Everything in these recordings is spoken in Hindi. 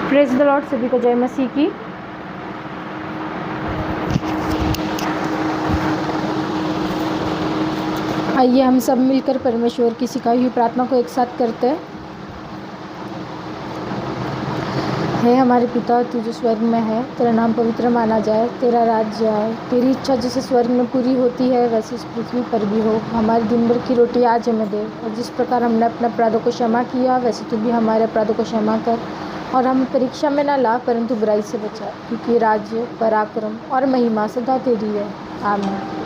प्रेज द लॉर्ड, सभी को जय मसीह की। आइए हम सब मिलकर परमेश्वर की सिखाई हुई प्रार्थना को एक साथ करते हैं। हे हमारे पिता, तू जो स्वर्ग में है, तेरा नाम पवित्र माना जाए, तेरा राज्य आए, तेरी इच्छा जैसे स्वर्ग में पूरी होती है वैसे इस पृथ्वी पर भी हो। हमारे दिन भर की रोटी आज हमें दे, और जिस प्रकार हमने अपने अपराधों को क्षमा किया वैसे तू भी हमारे अपराधों को क्षमा कर, और हम परीक्षा में ना ला परंतु बुराई से बचा, क्योंकि राज्य, पराक्रम और महिमा सदा तेरी है। आमीन।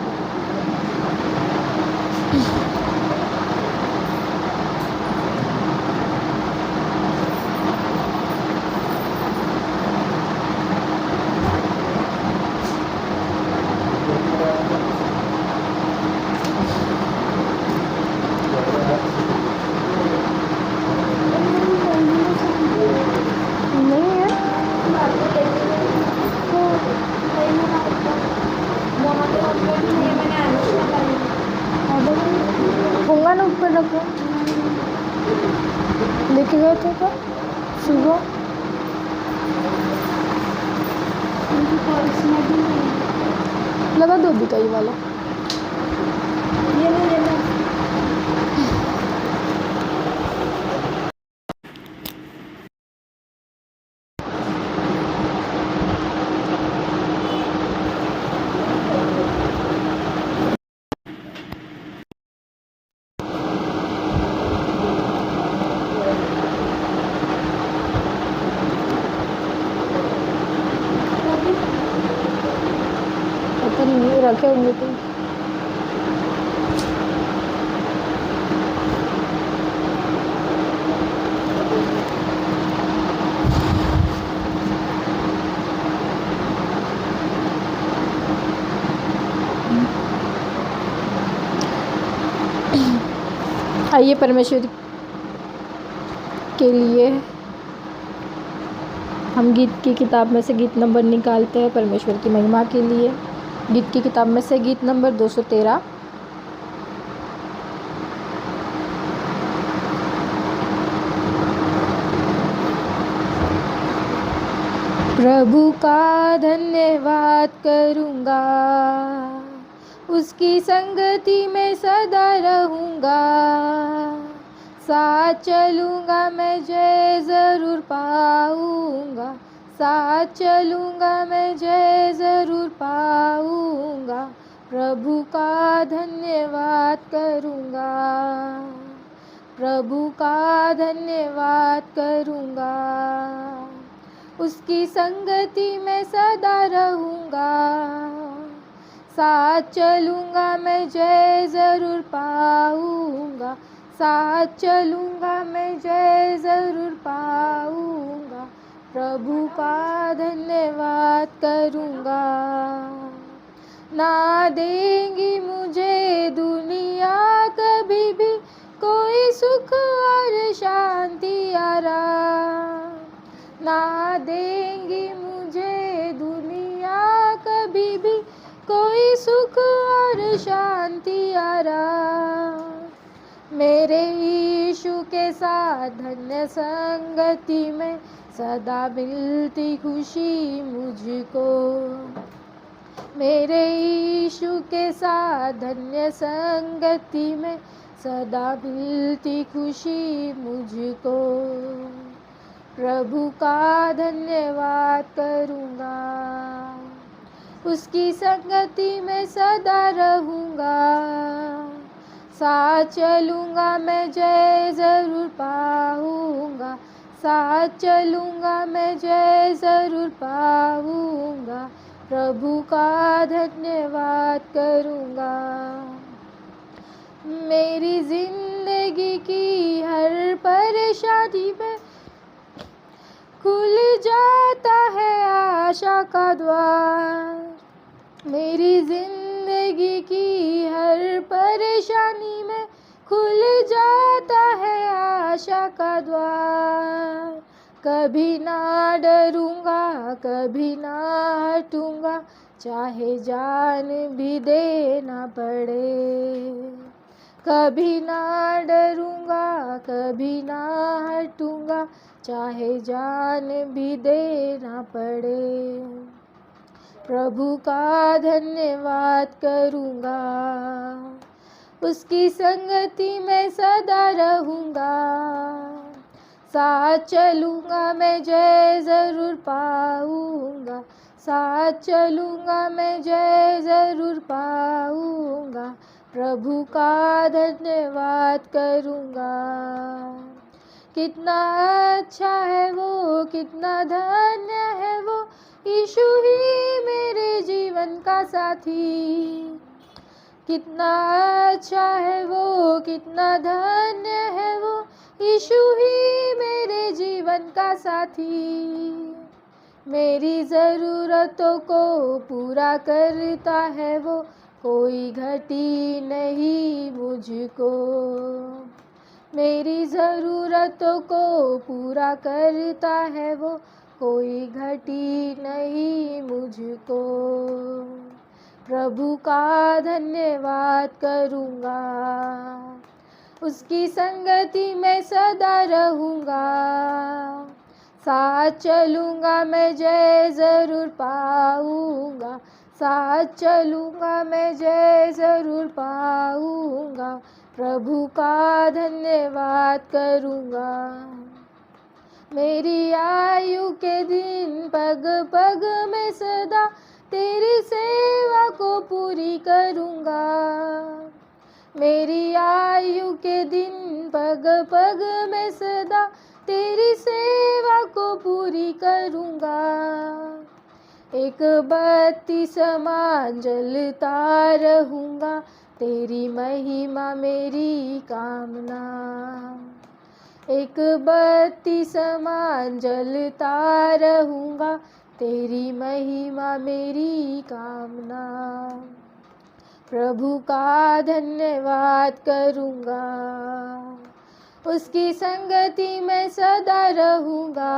होगा ना ऊपर रखो, लेके गए थे क्या सुबह? लगा दो बिकाई वाला। ये नहीं पता नहीं रखे होंगे तो। आइए परमेश्वर के लिए हम गीत की किताब में से गीत नंबर निकालते हैं परमेश्वर की महिमा के लिए। गीत की किताब में से गीत नंबर 213। प्रभु का धन्यवाद करूँगा, उसकी संगति में सदा रहूँगा, साथ चलूँगा मैं जय ज़रूर पाऊँगा, साथ चलूँगा मैं जय ज़रूर पाऊँगा। प्रभु का धन्यवाद करूँगा, प्रभु का धन्यवाद करूँगा, उसकी संगति में सदा रहूँगा, साथ चलूँगा मैं जय ज़रूर पाऊँगा, साथ चलूँगा मैं जय ज़रूर पाऊँगा। प्रभु का धन्यवाद करूँगा। ना देंगी मुझे दुनिया कभी भी कोई सुख और शांति आराम, ना देंगी मुझे दुनिया कभी भी कोई सुख और शांति आराम। मेरे यीशु के साथ धन्य संगति में सदा मिलती खुशी मुझको, मेरे यीशु के साथ धन्य संगति में सदा मिलती खुशी मुझको। प्रभु का धन्यवाद करूँगा, उसकी संगति में सदा रहूँगा, साथ चलूँगा मैं जय ज़रूर पाऊँगा, साथ चलूँगा मैं जय ज़रूर पाऊँगा। प्रभु का धन्यवाद करूँगा। मेरी ज़िंदगी की हर परेशानी में खुल जाता है आशा का द्वार, मेरी ज़िंदगी की हर परेशानी में खुल जाता है आशा का द्वार। कभी ना डरूँगा, कभी ना हटूँगा, चाहे जान भी देना पड़े, कभी ना डरूंगा, कभी ना हटूंगा, चाहे जान भी देना पड़े। प्रभु का धन्यवाद करूंगा, उसकी संगति में सदा रहूंगा। साथ चलूंगा मैं, जय जरूर पाऊंगा। साथ चलूंगा मैं, जय जरूर पाऊंगा। प्रभु का धन्यवाद करूंगा। कितना अच्छा है वो, कितना धन्य है वो, यीशु ही मेरे जीवन का साथी। कितना अच्छा है वो, कितना धन्य है वो, यीशु ही मेरे जीवन का साथी। मेरी ज़रूरतों को पूरा करता है वो, कोई घटी नहीं मुझको। मेरी ज़रूरतों को पूरा करता है वो, कोई घटी नहीं मुझको। प्रभु का धन्यवाद करूंगा, उसकी संगति में सदा रहूंगा। साथ चलूंगा मैं, जय जरूर पाऊंगा। साथ चलूंगा मैं, जय जरूर पाऊंगा। प्रभु का धन्यवाद करूंगा। मेरी आयु के दिन पग पग में सदा तेरी सेवा को पूरी करूंगा। मेरी आयु के दिन पग पग में सदा तेरी सेवा को पूरी करूंगा। एक बत्ती समान जलता रहूंगा, तेरी महिमा मेरी कामना। एक बत्ती समान जलता रहूंगा, तेरी महिमा मेरी कामना। प्रभु का धन्यवाद करूंगा, उसकी संगति में सदा रहूंगा।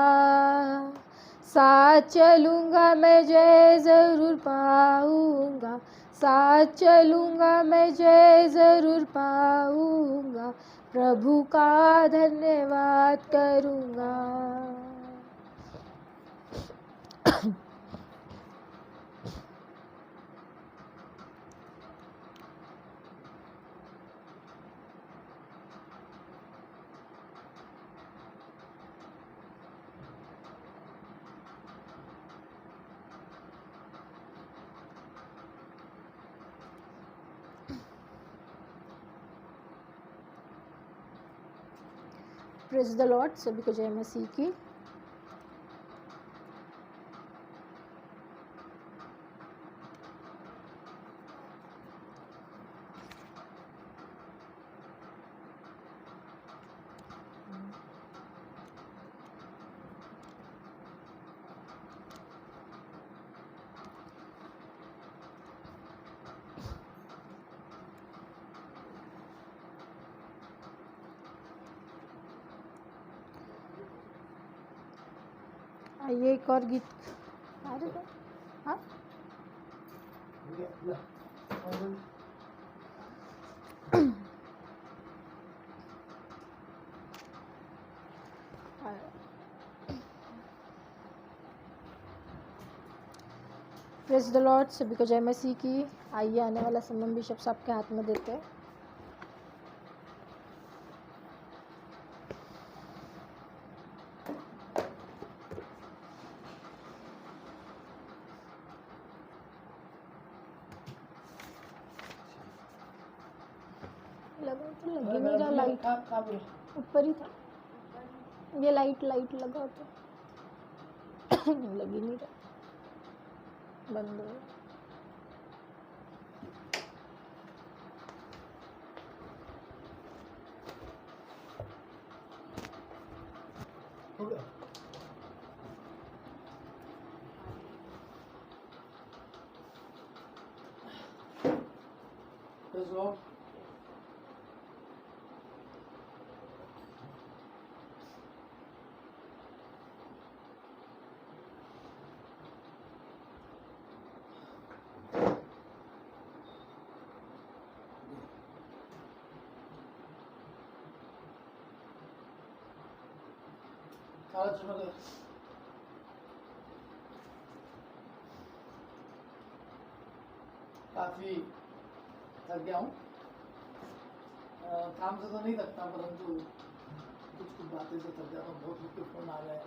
साथ चलूंगा मैं, जय जरूर पाऊंगा। साथ चलूंगा मैं, जय जरूर पाऊंगा। प्रभु का धन्यवाद करूंगा। Praise the Lord. सभी को जय मसीह की। आइए एक और गीत। अरे हाँ, प्रेज द लॉर्ड। सभी को जय मसीह की। आइए आने वाला समय बिशप साहब के हाथ में देते हैं। लगा तो लगी नहीं रहा, लाइट ऊपर ही था। ये लाइट लगा तो लगी नहीं रहा, बंद हो गया। काफ़ी थक गया हूँ। काम से तो नहीं थकता, परंतु कुछ कुछ बातें से थक जाता हूँ। बहुत लोग के फ़ोन आ गए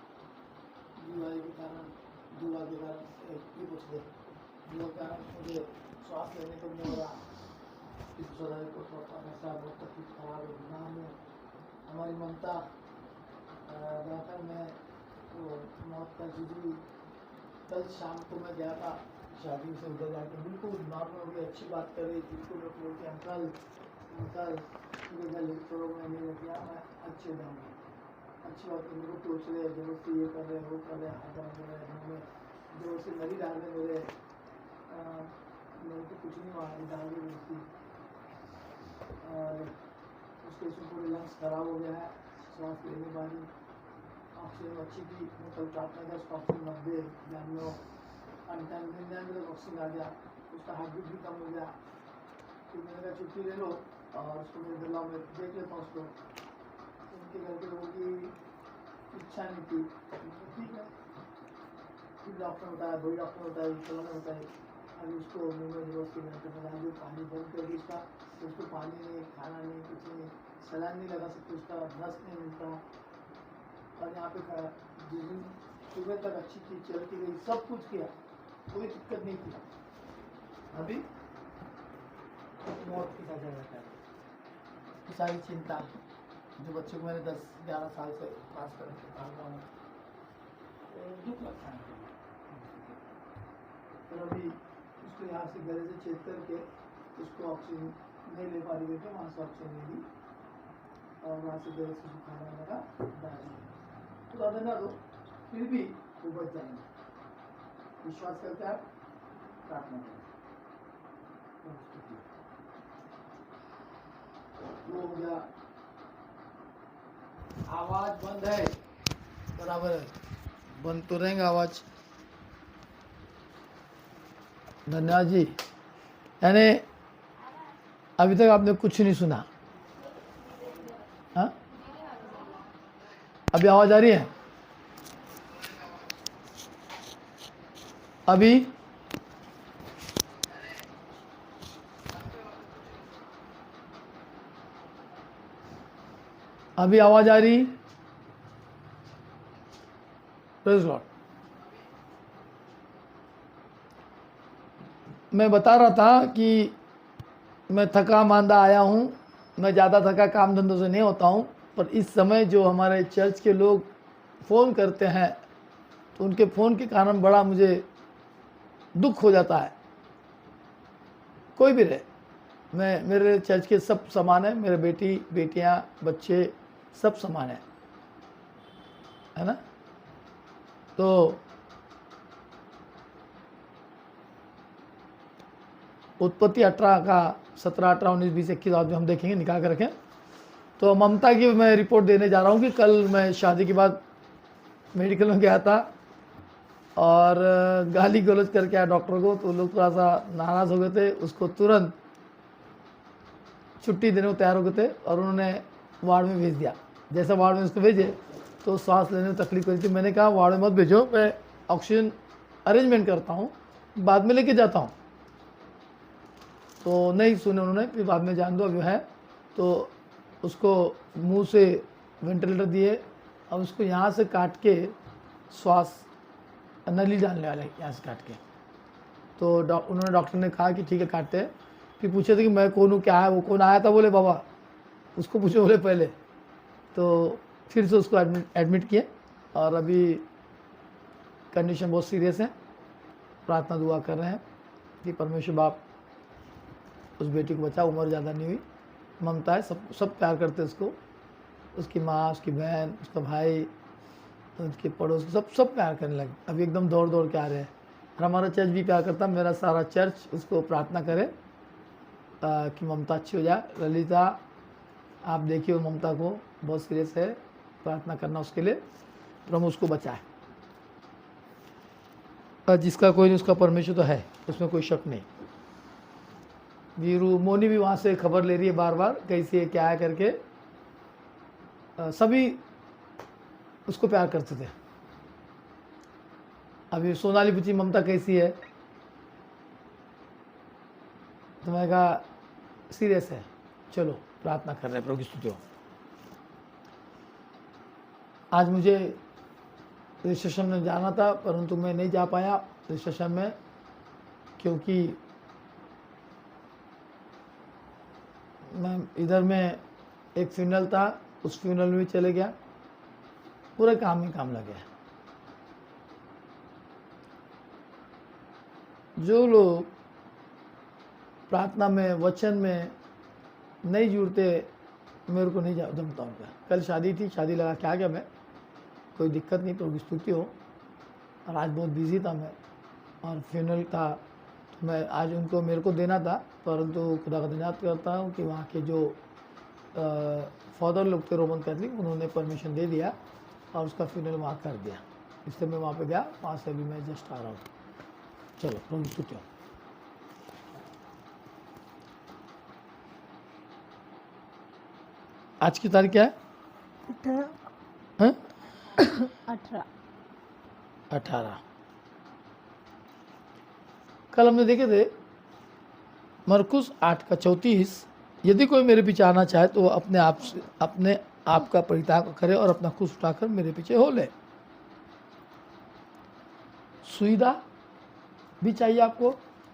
दुआ के कारण ये पूछ दे दुआ के कारण मुझे श्वास लेने को नहीं हो रहा। इस सदा को ऐसा बहुत तकलीफ खराब है, बीमार हूँ। हमारी ममता जाकर मैं वो मौत का जुझी। कल शाम को मैं गया था शादी से, उधर जाके बिल्कुल नॉर्मल हो गई, अच्छी बात कर रही थी। बिल्कुल बोल के अंकल पूरे घर छोड़ो, मैं नहीं रख दिया, मैं अच्छे हो जाऊँगी। अच्छी बात है, मेरे को टोच रहे, जबरदस्ती ये कर रहे, वो कर रहे, हाथ रख रहे हैं, जबरदस्ती मरी डाल रहे मेरे को कुछ नहीं हुआ, डाल दी जबरदस्ती। उसके इसमें पूरे लंग्स खराब हो गया है, सांस लेने वाली। ऑक्सीजन अच्छी थी, मैं कल प्रार्थना था उसका ऑक्सीजन 90 92 99 ऑक्सीजन आ गया। उसका हार्ट बीट भी कम हो गया। फिर मैंने कहा छुट्टी ले लो और उसको मेरे घर में देख लेता हूँ उसको। उनके घर के लोगों की इच्छा नहीं थी, ठीक है। फिर डॉक्टर बताया, वही डॉक्टर बताया, चलो ने बताया, अभी उसको मुँह में जबरदस्ती करते बता जो पानी बंद कर दी उसका, तो उसको पानी नहीं, खाना नहीं, कुछ नहीं, सलाइन नहीं लगा सकते, उसका रस नहीं मिलता। और यहाँ पे जिस दिन सुबह तक अच्छी चीज चलती गई, सब कुछ किया, कोई दिक्कत नहीं थी। अभी मौत की सजा रहता है। सारी चिंता जो बच्चों को मैंने 10-11 साल से पास करके पाल रहा हूँ, दुख लगता है। पर अभी उसको यहाँ से गले से छेद करके उसको ऑक्सीजन नहीं ले पा रही है, वहाँ से ऑक्सीजन ले ली और वहाँ से गले से सुखाना लगा डाल दिया। तो ज़्यादा ना दो, फिर भी वो बच जाएंगे। विश्वास करके आप प्रार्थना करें। वो हो गया, आवाज बंद है, बराबर है, बंद तो रहेंगे आवाज। धन्यवाद जी। यानी अभी तक आपने कुछ नहीं सुना, हाँ? अभी आवाज आ रही है? अभी आवाज आ रही? Praise Lord. मैं बता रहा था कि मैं थका मांदा आया हूँ, मैं ज़्यादा थका काम धंधों से नहीं होता हूँ, पर इस समय जो हमारे चर्च के लोग फ़ोन करते हैं तो उनके फ़ोन के कारण बड़ा मुझे दुख हो जाता है। कोई भी रहे, मेरे चर्च के सब समान है, मेरे बेटी बेटियां बच्चे सब समान है ना। तो उत्पत्ति 18 का 17, 18, 19, 20, 21 आज हम देखेंगे, निकाल कर रखें। तो ममता की मैं रिपोर्ट देने जा रहा हूँ कि कल मैं शादी के बाद मेडिकल में गया था और गाली गलौज करके आया डॉक्टर को, तो लोग थोड़ा सा नाराज़ हो गए थे। उसको तुरंत छुट्टी देने को तैयार हो गए थे और उन्होंने वार्ड में भेज दिया। जैसा वार्ड में उसको भेजे तो सांस लेने में तकलीफ हो रही थी। मैंने कहा वार्ड में मत भेजो, मैं ऑक्सीजन अरेंजमेंट करता हूँ, बाद में लेके जाता हूँ। तो नहीं सुने उन्होंने, फिर बाद में जान दो अभी है। तो उसको मुंह से वेंटिलेटर दिए, अब उसको यहाँ से काट के श्वास नली डालने वाले यहाँ से काट के। तो उन्होंने डॉक्टर ने कहा कि ठीक है काटते हैं। फिर पूछे थे कि मैं कौन हूँ, क्या है, वो कौन आया था, बोले बाबा उसको पूछो बोले पहले। तो फिर से उसको एडमिट किए और अभी कंडीशन बहुत सीरियस है। प्रार्थना दुआ कर रहे हैं कि परमेश्वर बाप उस बेटी को बचा। उम्र ज़्यादा नहीं हुई, ममता है, सब प्यार करते उसको, उसकी माँ, उसकी बहन, उसका भाई, उसके पड़ोस, सब प्यार करने लगे। अभी एकदम दौड़ दौड़ के आ रहे हैं और हमारा चर्च भी प्यार करता। मेरा सारा चर्च उसको प्रार्थना करे कि ममता अच्छी हो जाए। ललिता आप देखिए ममता को, बहुत सीरियस है, प्रार्थना करना उसके लिए, प्रभु उसको बचाए। जिसका कोई नहीं उसका परमेश्वर तो है, उसमें कोई शक नहीं। वीरू मोनी भी वहाँ से खबर ले रही है बार बार कैसी है क्या है करके। सभी उसको प्यार करते थे। अभी सोनाली बच्ची ममता कैसी है, तो मैंने कहा सीरियस है, चलो प्रार्थना कर रहे हैं, प्रभु की स्तुति हो। आज मुझे रजिस्ट्रेशन में जाना था, परंतु मैं नहीं जा पाया रजिस्ट्रेशन में, क्योंकि मैं इधर में एक फ्यूनरल था, उस फ्यूनरल में भी चले गया, पूरे काम में काम लग गया। जो लोग प्रार्थना में, वचन में नहीं जुड़ते, मेरे को नहीं जमता उनका। कल शादी थी, शादी लगा के आ गया मैं, कोई दिक्कत नहीं, प्रभु की स्तुति हो। और आज बहुत बिजी था मैं, और फ्यूनरल था, तो मैं आज उनको मेरे को देना था, परंतु खुदा का धन्यवाद करता हूँ कि वहाँ के जो फादर लोग थे रोमन कैथलिक, उन्होंने परमिशन दे दिया और उसका फ्यूनरल वहाँ कर दिया, इसलिए मैं वहाँ पे गया। वहाँ से अभी मैं जस्ट आ रहा हूँ। चलो प्रभु की स्तुति हो। आज की तारीख क्या है? 18। कल हमने देखे थे मरकुस 8:34, यदि कोई मेरे पीछे आना चाहे तो वो अपने आप का परित्याग करे और अपना क्रूस उठाकर मेरे पीछे हो ले। सुविधा भी चाहिए आपको,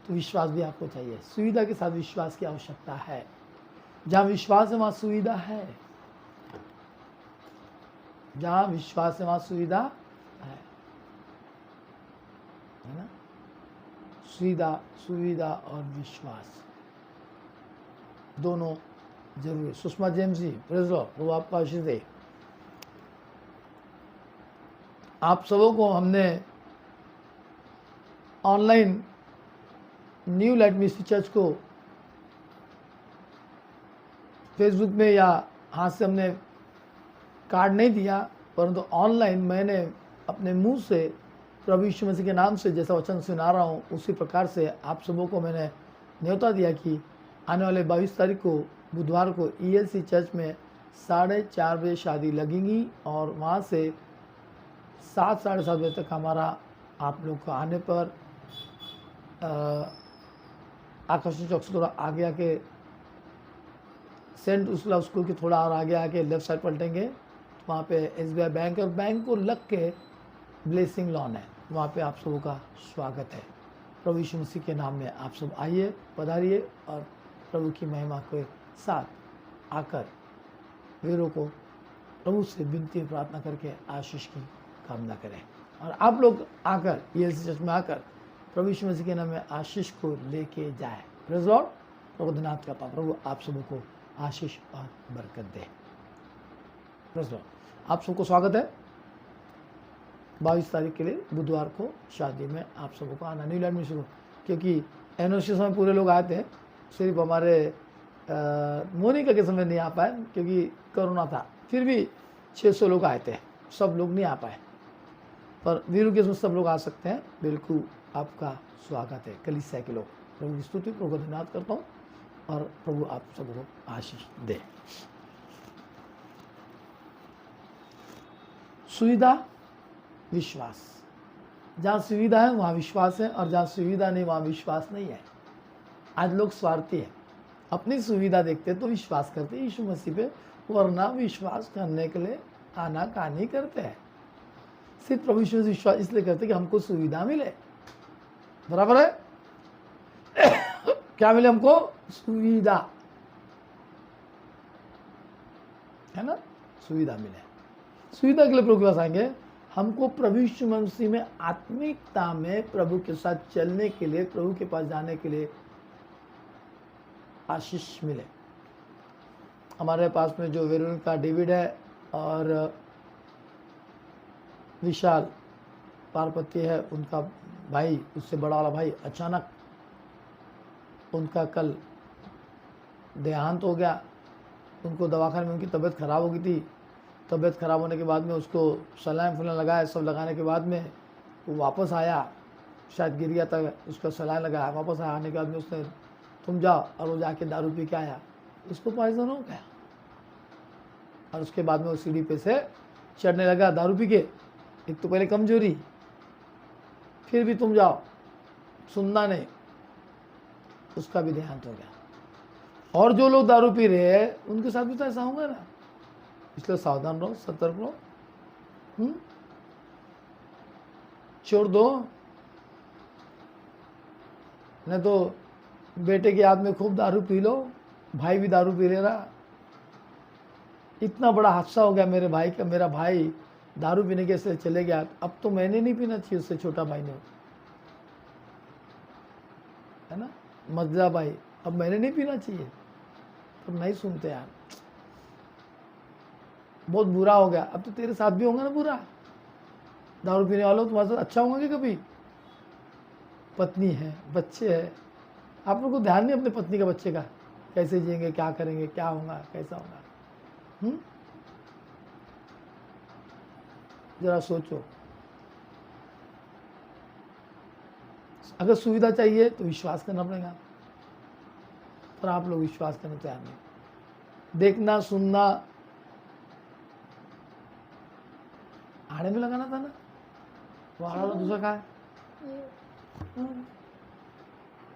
तो विश्वास भी आपको चाहिए। सुविधा के साथ विश्वास की आवश्यकता है। जहाँ विश्वास है वहाँ सुविधा है, जहाँ विश्वास है वहाँ सुविधा है ना। सुविधा और विश्वास दोनों जरूरी। सुषमा जेम्स जी, प्रेज़ लॉर्ड, वो आपका आशीष दे। आप सबों को हमने online new light ministry church को फेसबुक में या हाथ से हमने कार्ड नहीं दिया, परंतु ऑनलाइन मैंने अपने मुंह से प्रभु यीशु मसीह के नाम से जैसा वचन सुना रहा हूँ, उसी प्रकार से आप सबों को मैंने न्योता दिया कि आने वाले 22 तारीख को बुधवार को ELC चर्च में 4:30 बजे शादी लगेगी, और वहाँ से 7 साढ़े 7 बजे तक हमारा आप लोग को आने पर आकर्षण चौक से थोड़ा आगे आके सेंट उर्सुला स्कूल के थोड़ा और आगे आके लेफ्ट साइड पलटेंगे, तो वहाँ पे SBI बैंक और बैंक को लग के ब्लेसिंग लॉन है, वहाँ पे आप सबों का स्वागत है। प्रभु यीशु मसीह के नाम में आप सब आइए, पधारिए, और प्रभु की महिमा के साथ आकर वीरों को प्रभु से विनती प्रार्थना करके आशीष की कामना करें। और आप लोग आकर ELC चर्च में आकर प्रभु यीशु मसीह के नाम में आशीष को लेके जाए। Praise Lord. प्रभु धन्यवाद करता हूँ, प्रभु आप सबों को आशीष और बरकत दे। Praise Lord. आप सबको स्वागत है 22 तारीख के लिए बुधवार को शादी में आप सबों को आना, न्यू लाइट मिनिस्ट्री को, क्योंकि एनओसी समय पूरे लोग आए थे, सिर्फ हमारे मोनिका के समय नहीं आ पाए क्योंकि कोरोना था, फिर भी 600 लोग आए थे, सब लोग नहीं आ पाए, पर वीरू के समय सब लोग आ सकते हैं। बिल्कुल आपका स्वागत है कलीसिया के लोग। प्रभु की स्तुति, प्रभु को धन्यवाद करता हूँ, और प्रभु आप सबको आशीष दे। सुविधा, विश्वास। जहाँ सुविधा है वहाँ विश्वास है, और जहाँ सुविधा नहीं वहाँ विश्वास नहीं है। आज लोग स्वार्थी है, अपनी सुविधा देखते तो विश्वास करते यीशु मसीह पे, वरना विश्वास करने के लिए आनाकानी करते हैं। सिर्फ प्रभु यीशु मसीह विश्वास इसलिए करते कि हमको सुविधा मिले, बराबर है। क्या मिले हमको? सुविधा, है ना, सुविधा मिले। सुविधा के लिए प्रभु के पास आएंगे, हमको प्रभु यीशु मसीह में आत्मिकता में प्रभु के साथ चलने के लिए, प्रभु के पास जाने के लिए आशीष मिले। हमारे पास में जो वेरोनिका डेविड है और विशाल पार्वती है, उनका भाई, उससे बड़ा वाला भाई, अचानक उनका कल देहांत हो गया। उनको दवाखाने में उनकी तबीयत ख़राब हो गई थी। तबीयत ख़राब होने के बाद में उसको सलाइन फलाइन लगाया, सब लगाने के बाद में वो वापस आया, शायद गिर गया था, उसका सलाइन लगाया, वापस आया। आने के बाद में उसने तुम जाओ, और वो जाके दारू पी के आया, उसको पॉइजन हो गया, और उसके बाद में वो सीढ़ी पे से चढ़ने लगा दारू पी के, एक तो पहले कमजोरी, फिर भी तुम जाओ, सुनना नहीं, उसका भी देहांत हो गया। और जो लोग दारू पी रहे हैं उनके साथ भी तो ऐसा होगा ना, इसलिए सावधान रहो, सतर्क रहो। छोड़ दो, नहीं तो बेटे के हाथ में खूब दारू पी लो, भाई भी दारू पी ले रहा। इतना बड़ा हादसा हो गया मेरे भाई का, मेरा भाई दारू पीने के से चले गया। अब तो मैंने नहीं पीना चाहिए, उससे छोटा भाई ने, है ना, मजा भाई, अब मैंने नहीं पीना चाहिए, पर नहीं सुनते यार, बहुत बुरा हो गया। अब तो तेरे साथ भी होगा ना बुरा, दारू पीने वालों तुम्हारे साथ अच्छा होंगे कभी? पत्नी है, बच्चे है, आप लोगों को ध्यान नहीं अपने पत्नी का, बच्चे का, कैसे जिएंगे, क्या करेंगे, क्या होगा, कैसा होगा? जरा सोचो। अगर सुविधा चाहिए तो विश्वास करना पड़ेगा, पर आप लोग विश्वास करने तैयार नहीं। देखना सुनना, आड़े में लगाना था ना, वो आड़ा वाला दूसरा कहाँ है?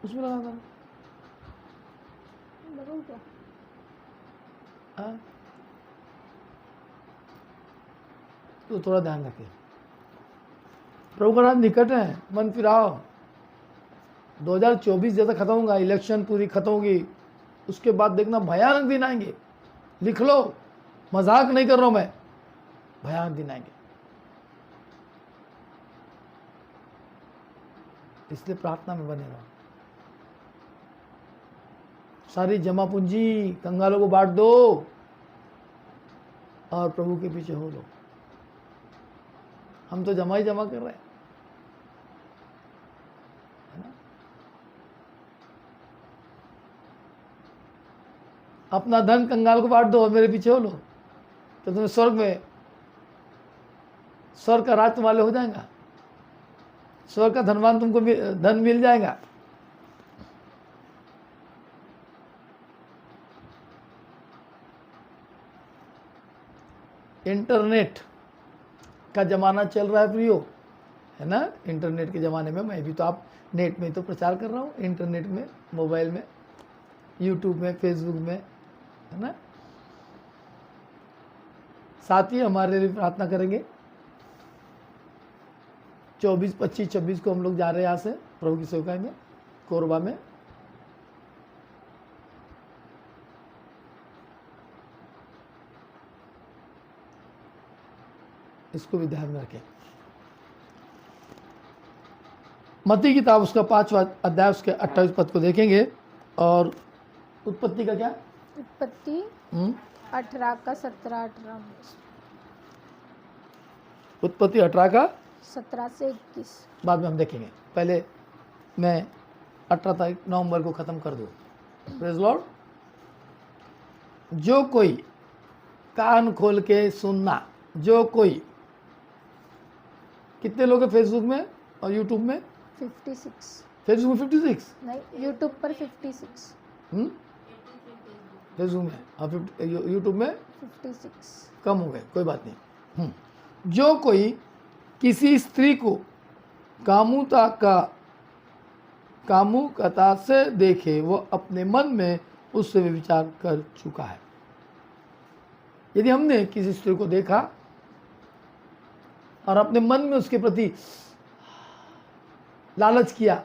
उसमें लगाना था ना। हाँ, तो थोड़ा ध्यान रखिए। प्रभु का नाम निकट है, मन फिराओ। 2024 जैसा खत्म होगा, इलेक्शन पूरी खत्म होगी, उसके बाद देखना भयानक दिन आएंगे। लिख लो, मजाक नहीं कर रहा हूं मैं, भयानक दिन आएंगे। इसलिए प्रार्थना में बने रहो। सारी जमा पूंजी कंगालों को बांट दो और प्रभु के पीछे हो लो। हम तो जमा ही जमा कर रहे हैं, है ना? अपना धन कंगाल को बांट दो और मेरे पीछे हो लो, तो तुम्हें स्वर्ग का राज तुम्हारे हो जाएगा, स्वर्ग का धनवान तुमको धन मिल जाएगा। इंटरनेट का जमाना चल रहा है प्रियो, है ना? इंटरनेट के ज़माने में मैं भी तो, आप नेट में तो प्रचार कर रहा हूँ, इंटरनेट में, मोबाइल में, यूट्यूब में, फेसबुक में, है ना? साथ ही हमारे लिए प्रार्थना करेंगे। 24, 25, 26 को हम लोग जा रहे हैं यहाँ से प्रभु की सेवकाई में, कोरबा में। इसको भी ध्यान में रखें। मत्ती की किताब उसका 5वां अध्याय उसके 28 पद को देखेंगे। और उत्पत्ति का क्या? उत्पत्ति 18 का 17, 18, उत्पत्ति 18 का 17 से 21 बाद में हम देखेंगे। पहले मैं 18 नवंबर को ख़त्म कर दूँ। Praise Lord. जो कोई कान खोल के सुनना, जो कोई, कितने लोग हैं फेसबुक में और यूट्यूब में? 56। फेसबुक में 56 नहीं, यूट्यूब पर 56। फेसबुक में और यूट्यूब में 56 कम हो गए, कोई बात नहीं। जो कोई किसी स्त्री को कामुकता से देखे, वो अपने मन में उससे विचार कर चुका है। यदि हमने किसी स्त्री को देखा और अपने मन में उसके प्रति लालच किया,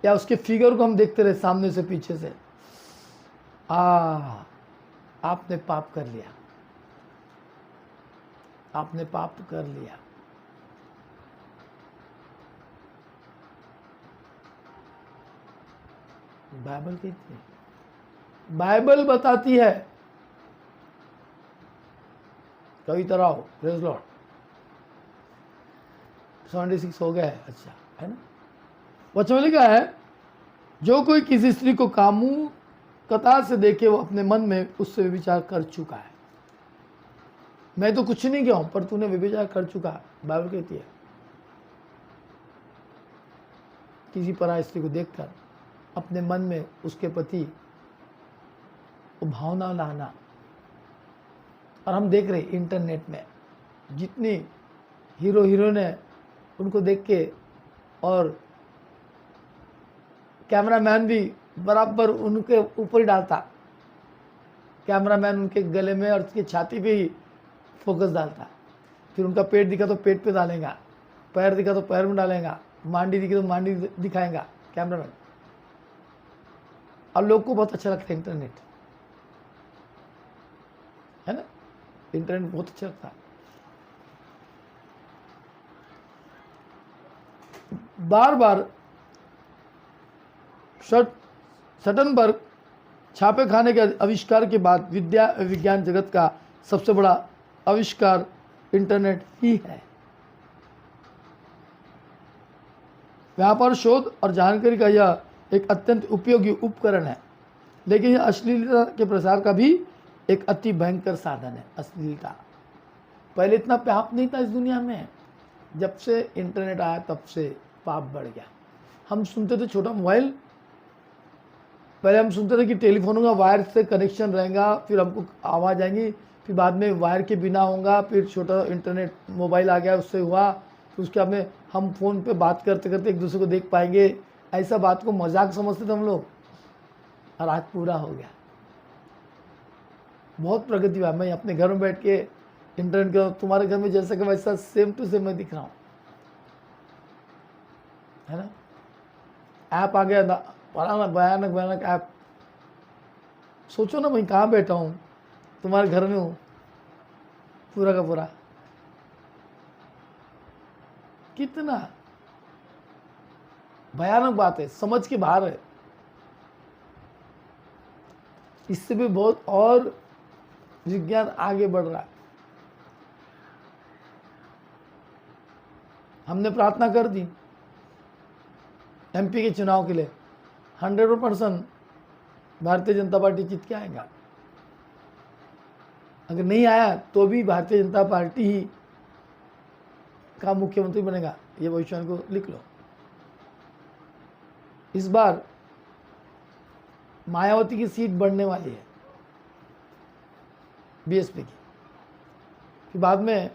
या उसके फिगर को हम देखते रहे सामने से पीछे से, आपने पाप कर लिया, आपने पाप कर लिया। बाइबल कहती है, बाइबल बताती है। कभी तरह हो, प्रेज़ लॉर्ड। 76 हो गया है, अच्छा, है ना? वचन में लिखा है, जो कोई किसी स्त्री को कामुकता से देखे, वो अपने मन में उससे विचार कर चुका है। मैं तो कुछ नहीं किया हूं, पर तूने विचार कर चुका, बाइबल कहती है। किसी पराई स्त्री को देखकर अपने मन में उसके प्रति वो भावना लाना, और हम देख रहे इंटरनेट में जितनी हीरो हीरोइन है उनको देख के, और कैमरामैन भी बराबर उनके ऊपर ही डालता, कैमरामैन उनके गले में और उसकी छाती पे ही फोकस डालता, फिर उनका पेट दिखा तो पेट पे डालेगा, पैर दिखा तो पैर में डालेगा, मांडी दिखी तो मांडी दिखाएगा कैमरामैन। और लोग को बहुत अच्छा लगता है इंटरनेट, है ना, इंटरनेट बहुत अच्छा लगता है। बार बार शटनबर्ग छापे खाने के आविष्कार के बाद विज्ञान जगत का सबसे बड़ा आविष्कार इंटरनेट ही है। व्यापार, शोध और जानकारी का यह एक अत्यंत उपयोगी उपकरण है, लेकिन यह अश्लीलता के प्रसार का भी एक अति भयंकर साधन है। अश्लीलता पहले इतना पाप नहीं था इस दुनिया में, जब से इंटरनेट आया तब से पाप बढ़ गया। हम सुनते थे छोटा मोबाइल, पहले हम सुनते थे कि टेलीफोन होगा, वायर से कनेक्शन रहेगा, फिर हमको आवाज़ आएंगी, फिर बाद में वायर के बिना होगा, फिर छोटा इंटरनेट मोबाइल आ गया, उससे हुआ, फिर उसके बाद में हम फ़ोन पे बात करते करते एक दूसरे को देख पाएंगे। ऐसा बात को मजाक समझते थे हम लोग, और आज पूरा हो गया। बहुत प्रगति हुआ। मैं अपने घर में बैठ के इंटरनेट कर, तुम्हारे घर में जैसा कि वैसा सेम टू सेम मैं दिख रहा हूँ, है ना। ऐप आ गया, भयानक भयानक ऐप। सोचो ना, मैं कहाँ बैठा हूँ, तुम्हारे घर में हूँ, पूरा का पूरा। कितना भयानक बात है, समझ के बाहर है। इससे भी बहुत और विज्ञान आगे बढ़ रहा है। हमने प्रार्थना कर दी एमपी के चुनाव के लिए, 100% भारतीय जनता पार्टी जीत के आएगा। अगर नहीं आया तो भी भारतीय जनता पार्टी ही का मुख्यमंत्री बनेगा, ये भविष्यवाणी को लिख लो। इस बार मायावती की सीट बढ़ने वाली है, बीएसपी की, फिर बाद में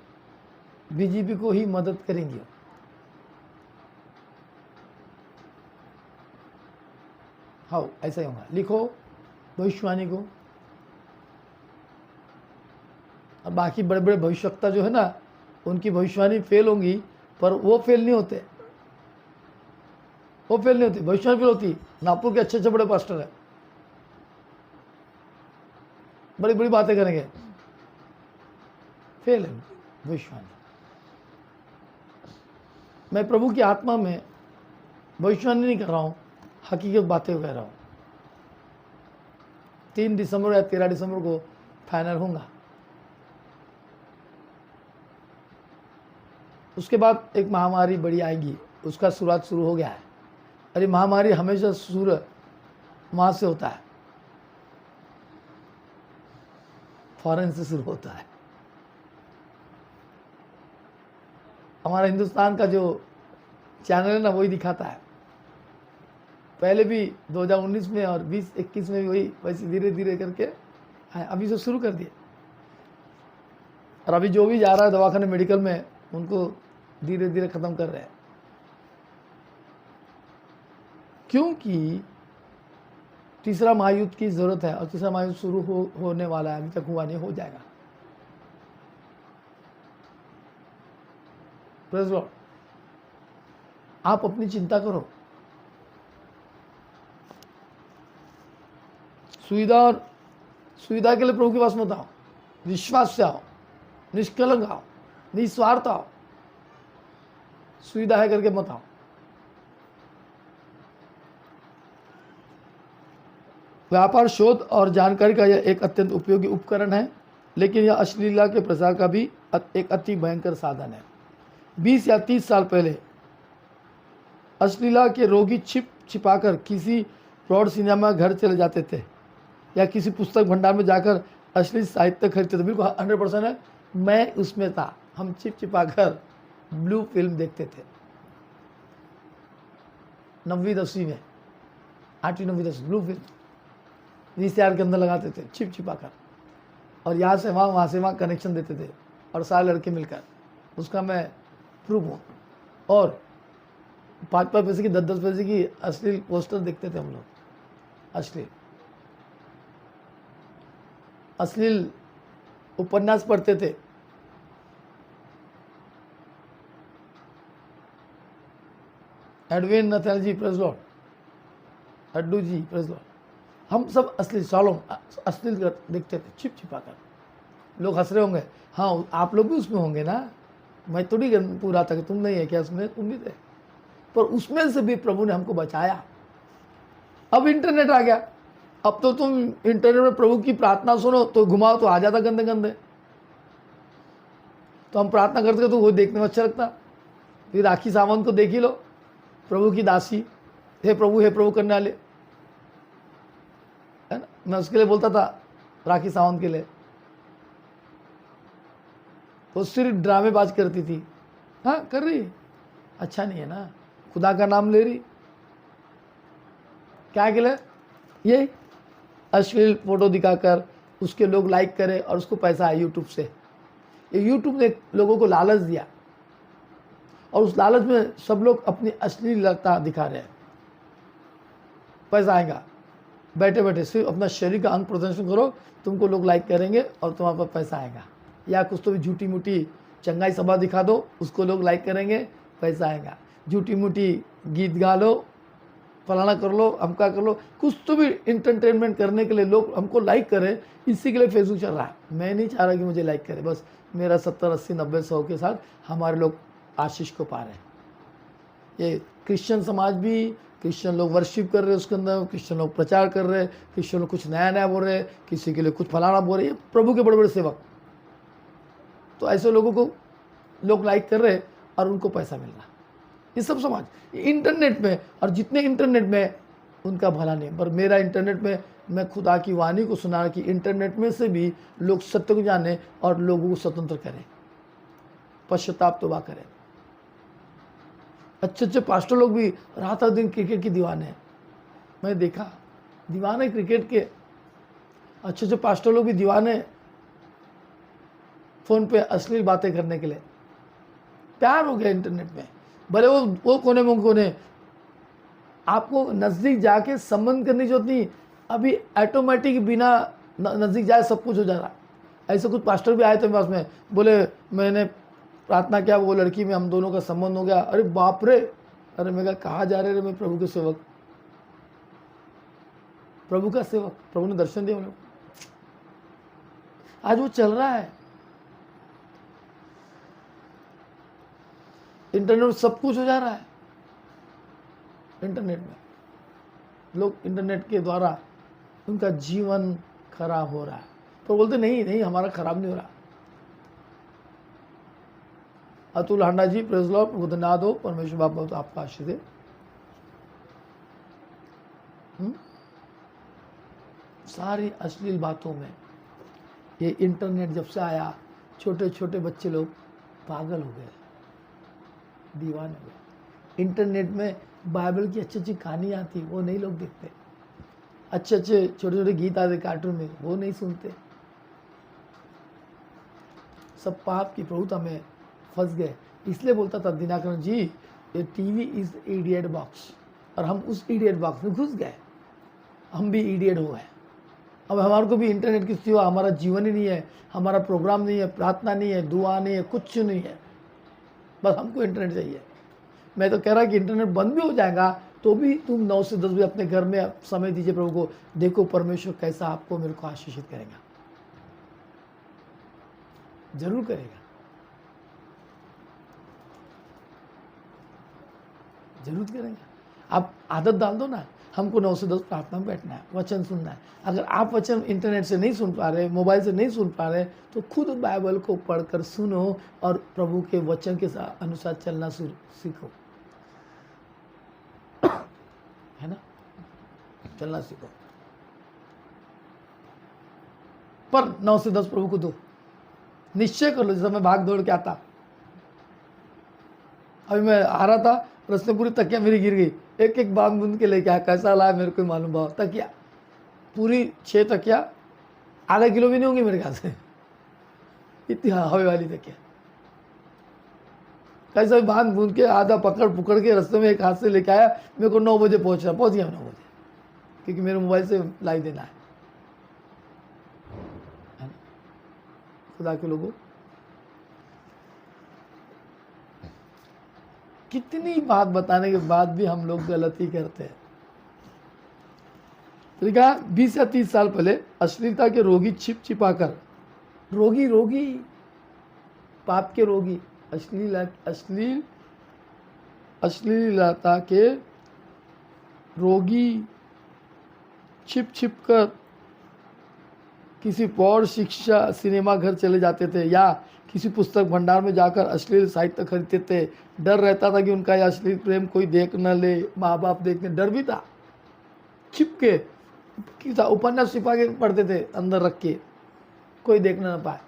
बीजेपी को ही मदद करेंगी। हाँ, ऐसा ही होगा। लिखो भविष्यवाणी को। और बाकी बड़े बड़े भविष्यवक्ता जो है ना, उनकी भविष्यवाणी फेल होंगी, पर वो फेल नहीं होते, वो फेल नहीं होती, भविष्यवाणी फेल होती। नागपुर के अच्छे अच्छे बड़े पास्टर है, बड़ी बड़ी बातें करेंगे, फेल है भविष्यवाणी। मैं प्रभु की आत्मा में भविष्यवाणी नहीं कर रहा हूँ, हकीकत बातें कह रहा हूँ। 3 दिसंबर या 13 दिसंबर को फाइनल होगा। उसके बाद एक महामारी बड़ी आएगी, उसका शुरुआत शुरू हो गया है। अरे महामारी हमेशा शुरू वहाँ से होता है, फॉरेन से शुरू होता है। हमारा हिंदुस्तान का जो चैनल है ना, वही दिखाता है। पहले भी 2019 में और 2021 में भी वही वैसे धीरे धीरे करके अभी से शुरू कर दिए। और अभी जो भी जा रहा है दवाखाने मेडिकल में, उनको धीरे धीरे ख़त्म कर रहे हैं, क्योंकि तीसरा महायुद्ध की ज़रूरत है। और तीसरा महायुद्ध शुरू होने वाला है, अभी तक हुआ नहीं, हो जाएगा। Praise Lord. आप अपनी चिंता करो, सुविधा के लिए प्रभु के पास मत आओ, विश्वास से आओ, निष्कलंक आओ, निस्वार्थ आओ, सुविधा है करके मत आओ। व्यापार, शोध और जानकारी का यह एक अत्यंत उपयोगी उपकरण है, लेकिन यह अश्लीलता के प्रसार का भी एक अति भयंकर साधन है। 20 या 30 साल पहले अश्लीलता के रोगी छिपाकर किसी प्रौढ़ सिनेमा घर चले जाते थे, या किसी पुस्तक भंडार में जाकर अश्लील साहित्य खरीदते थे। बिल्कुल 100% है, मैं उसमें था। हम छिपाकर ब्लू फिल्म देखते थे 9वीं 10वीं में, 8वीं 9वीं 10वीं, ब्लू फिल्म VCR के अंदर लगाते थे छिपाकर। और यहाँ से वहाँ कनेक्शन देते थे, और सारे लड़के मिलकर, उसका मैं प्रूफ हूँ। और 5-5 पैसे की 10-10 पैसे की अश्लील पोस्टर देखते थे हम लोग, अश्लील उपन्यास पढ़ते थे। एडविन नथानियल जी प्रेज लॉर्ड, अड्डू जी प्रेज लॉर्ड, हम सब अश्लील सालों अश्लील देखते थे छिप छिपा कर। लोग हंस रहे होंगे, हाँ आप लोग भी उसमें होंगे ना, मैं थोड़ी पूरा था कि तुम नहीं है क्या उसमें, तुम भी थे। पर उसमें से भी प्रभु ने हमको बचाया। अब इंटरनेट आ गया, अब तो तुम इंटरनेट में प्रभु की प्रार्थना सुनो तो घुमाओ तो आ जाता गंदे गंदे। तो हम प्रार्थना करते तो वो देखने में अच्छा लगता। फिर राखी सावंत को देख ही लो, प्रभु की दासी, हे प्रभु करने वाले, है ना। मैं उसके लिए बोलता था, राखी सावंत के लिए, वो सिर्फ ड्रामेबाज करती थी। हाँ कर रही, अच्छा नहीं है ना, खुदा का नाम ले रही, क्या के लिए, ये अश्लील फोटो दिखाकर उसके लोग लाइक करें और उसको पैसा आए यूट्यूब से। ये यूट्यूब ने लोगों को लालच दिया, और उस लालच में सब लोग अपनी अश्लीलता दिखा रहे हैं, पैसा आएगा। बैठे बैठे सिर्फ अपना शरीर का अंग प्रदर्शन करो, तुमको लोग लाइक करेंगे और तुम्हारे पास पैसा आएगा। या कुछ तो भी झूठी मूठी चंगाई सभा दिखा दो, उसको लोग लाइक करेंगे, पैसा आएगा। झूठी मूठी गीत गा लो, फलाना कर लो, अमका कर लो, कुछ तो भी इंटरटेनमेंट करने के लिए लोग हमको लाइक करें, इसी के लिए फेसबुक चल रहा है। मैं नहीं चाह रहा कि मुझे लाइक करे, बस मेरा 70, 80, 90, 100 के साथ हमारे लोग आशीष को पा रहे हैं। ये क्रिश्चियन समाज भी, क्रिश्चियन लोग वर्शिप कर रहे हैं उसके अंदर, क्रिश्चियन लोग प्रचार कर रहे हैं, क्रिश्चियन लोग कुछ नया नया बोल रहे हैं, किसी के लिए कुछ फलाना बोल रहे हैं, प्रभु के बड़े बड़े सेवक। तो ऐसे लोगों को लोग लाइक कर रहे हैं और उनको पैसा मिल रहा है। ये सब समाज इंटरनेट में, और जितने इंटरनेट में उनका भला नहीं। पर मेरा इंटरनेट में मैं खुदा की वाणी को सुना कि इंटरनेट में से भी लोग सत्य को जाने और लोगों को स्वतंत्र करें, पश्चाताप तौबा करें। अच्छे अच्छे पास्टर लोग भी रात दिन क्रिकेट की दीवाने हैं, मैं देखा, दीवाने क्रिकेट के। अच्छे अच्छे पास्टर लोग भी दीवाने फोन पे अश्लील बातें करने के लिए। प्यार हो गया इंटरनेट में, भले वो कोने में कोने। आपको नज़दीक जाके संबंध करने की जरूरत नहीं, अभी ऑटोमेटिक बिना नज़दीक जाए सब कुछ हो जा रहा है। ऐसे कुछ पास्टर भी आए थे पास में, बोले मैंने प्रार्थना किया, वो लड़की में हम दोनों का संबंध हो गया। अरे बाप रे, अरे मैं कहा जा रहे, मैं प्रभु के सेवक, प्रभु का सेवक, प्रभु ने दर्शन दिया उन्हें। आज वो चल रहा है इंटरनेट में, सब कुछ हो जा रहा है इंटरनेट में। लोग इंटरनेट के द्वारा उनका जीवन खराब हो रहा है, तो बोलते नहीं नहीं हमारा खराब नहीं हो रहा। अतुल हांडा जी प्रेज लॉर्ड, धन्यवाद हो, परमेश्वर बाप बहुत आपका आशीष दे। सारी अश्लील बातों में ये इंटरनेट जब से आया, छोटे छोटे बच्चे लोग पागल हो गए, दीवाने हो गए। इंटरनेट में बाइबल की अच्छी अच्छी कहानी आती, वो नहीं लोग देखते। अच्छे अच्छे छोटे छोटे गीत आते कार्टून में, वो नहीं सुनते। सब पाप की प्रभुता में फंस गए। इसलिए बोलता था दिनाकरण जी, ये टीवी इज इडियट बॉक्स, और हम उस इडियट बॉक्स में घुस गए, हम भी इडियट हो गए। अब हमारे को भी इंटरनेट की सिवा हमारा जीवन ही नहीं है, हमारा प्रोग्राम नहीं है, प्रार्थना नहीं है, दुआ नहीं है, कुछ नहीं है, बस हमको इंटरनेट चाहिए। मैं तो कह रहा कि इंटरनेट बंद भी हो जाएगा तो भी तुम 9 से 10 बजे अपने घर में समय दीजिए प्रभु को, देखो परमेश्वर कैसा आपको मेरे को आशीषित करेगा, जरूर करेगा, जरूर करेगा। आप आदत डाल दो ना, हमको 9 से 10 प्रार्थना में बैठना है, वचन सुनना है। अगर आप वचन इंटरनेट से नहीं सुन पा रहे, मोबाइल से नहीं सुन पा रहे, तो खुद बाइबल को पढ़कर सुनो और प्रभु के वचन के अनुसार चलना सीखो, है ना, चलना सीखो। पर 9 से 10 प्रभु को दो, निश्चय कर लो। जैसा मैं भाग दौड़ के आता, अभी मैं आ रहा था, रस्ते पूरी तकिया मेरी गिर गई, एक एक बूंद के लेके आया, कैसा लाया मेरे को मालूम भाव। तकिया पूरी 6 तकिया आधा किलो भी नहीं होंगी मेरे ख्याल से, इतनी हवा वाली तक है। कैसे बांध बूंद के आधा पकड़ के रास्ते में एक हाथ से लेके आया, मेरे को 9 बजे पहुंच गया 9 बजे, क्योंकि मेरे मोबाइल से लाइव देना है ना? खुदा के लोगों, कितनी बात बताने के बाद भी हम लोग गलती करते हैं। तो कहा 20 या 30 साल पहले अश्लीलता के रोगी छिपाकर, रोगी पाप के रोगी, अश्लीलता के रोगी छिप कर किसी पौड़ शिक्षा सिनेमा घर चले जाते थे या किसी पुस्तक भंडार में जाकर अश्लील साहित्य खरीदते थे। डर रहता था कि उनका यह अश्लील प्रेम कोई देख न ले, माँ बाप देखने, डर भी था। छिप के किसा उपन्यास छिपा के पढ़ते थे अंदर रख के, कोई देखना न पाए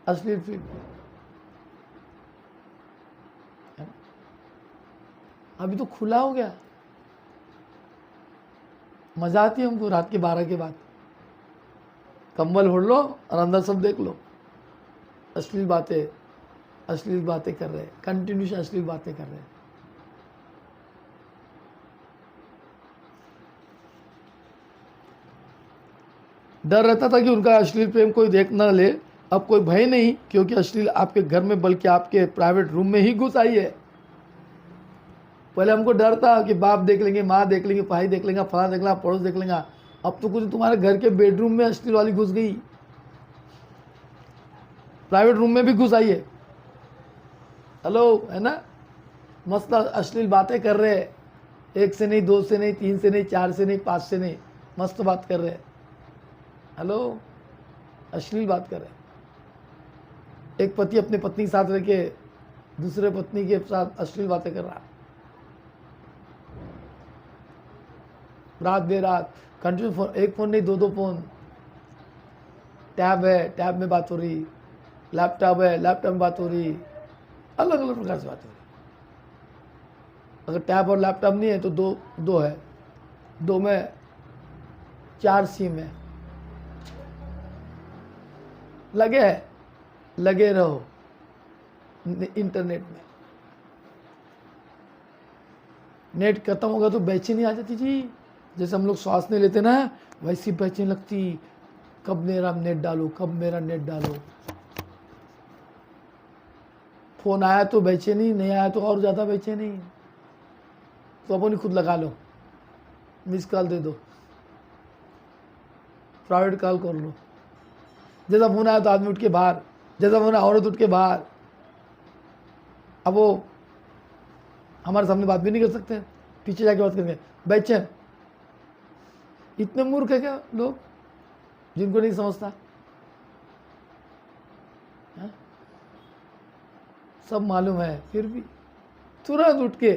अश्लील फिल्म। अभी तो खुला हो गया, मजा आती है हमको रात के 12 के बाद, कंबल ओढ़ लो और अंदर सब देख लो, अश्लील बातें कर रहे हैं, कंटिन्यूस अश्लील बातें कर रहे हैं। डर रहता था कि उनका अश्लील प्रेम कोई देख न ले। अब कोई भय नहीं, क्योंकि अश्लील आपके घर में बल्कि आपके प्राइवेट रूम में ही घुस आई है। पहले हमको डर था कि बाप देख लेंगे, माँ देख लेंगे, भाई देख लेंगे, फला देख लेंगे, पड़ोस देख लेंगे। अब तो कुछ तुम्हारे घर के बेडरूम में अश्लील वाली घुस गई, प्राइवेट रूम में भी घुस आई है। हेलो, है ना? मस्त अश्लील बातें कर रहे हैं, 1 से नहीं, 2 से नहीं, 3 से नहीं, 4 से नहीं, 5 से नहीं, मस्त बात कर रहे हैं। हेलो, अश्लील बात कर रहे हैं। एक पति अपनी पत्नी के साथ रह के दूसरे पत्नी के साथ अश्लील बातें कर रहा, रात देर रात कंटिन्यू फोन, एक फोन नहीं 2 फोन, टैब है, टैब में बात हो रही, लैपटॉप है, लैपटॉप में बात हो रही, अलग अलग प्रकार से बात हो रही। अगर टैब और लैपटॉप नहीं है तो दो है, 2 में 4 सिम है, लगे रहो इंटरनेट में। नेट खत्म होगा तो बेचैनी आ जाती जी, जैसे हम लोग श्वास नहीं लेते ना, वैसी बेचैनी लगती, कब मेरा नेट डालो। फोन आया तो बेचैनी, नहीं आया तो और ज़्यादा बेचैनी। तो अपन ही खुद लगा लो, मिस कॉल दे दो, प्राइवेट कॉल कर लो। जैसा फोन आया तो आदमी उठ के बाहर, जैसा फोन आया औरत उठ के बाहर। अब वो हमारे सामने बात भी नहीं कर सकते, पीछे जाके बात करेंगे, बेचैन। इतने मूर्ख है क्या लोग, जिनको नहीं समझता है? सब मालूम है, फिर भी तुरंत उठ के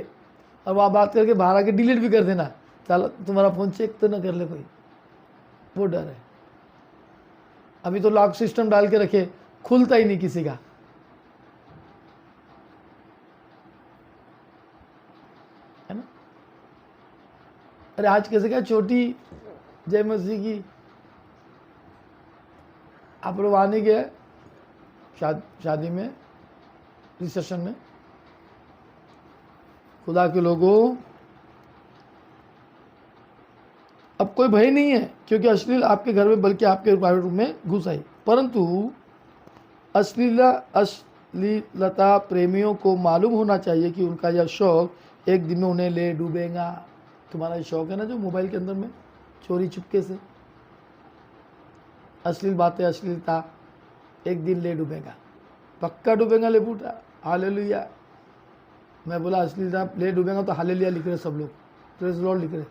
और वहाँ बात करके बाहर आके डिलीट भी कर देना, चलो तुम्हारा फ़ोन चेक तो ना कर ले कोई, वो डर है। अभी तो लॉक सिस्टम डाल के रखे, खुलता ही नहीं किसी का, है ना? अरे आज कैसे क्या छोटी जय मसीह की आप लोग आने गए शादी में, रिसेप्शन में, खुदा के लोगों अब कोई भय नहीं है, क्योंकि अश्लील आपके घर में बल्कि आपके प्राइवेट रूम में घुस आई। परंतु अश्लीलता प्रेमियों को मालूम होना चाहिए कि उनका यह शौक एक दिन में उन्हें ले डूबेगा। तुम्हारा ये शौक है ना जो मोबाइल के अंदर में चोरी चुपके से अश्लील बातें, अश्लीलता, एक दिन ले डूबेगा, पक्का डूबेगा ले बूटा। हालेलुया। मैं बोला अश्लीलता ले डूबेगा तो हालेलुया लिख रहे सब लोग, प्रेज़ द लॉर्ड लिख रहे।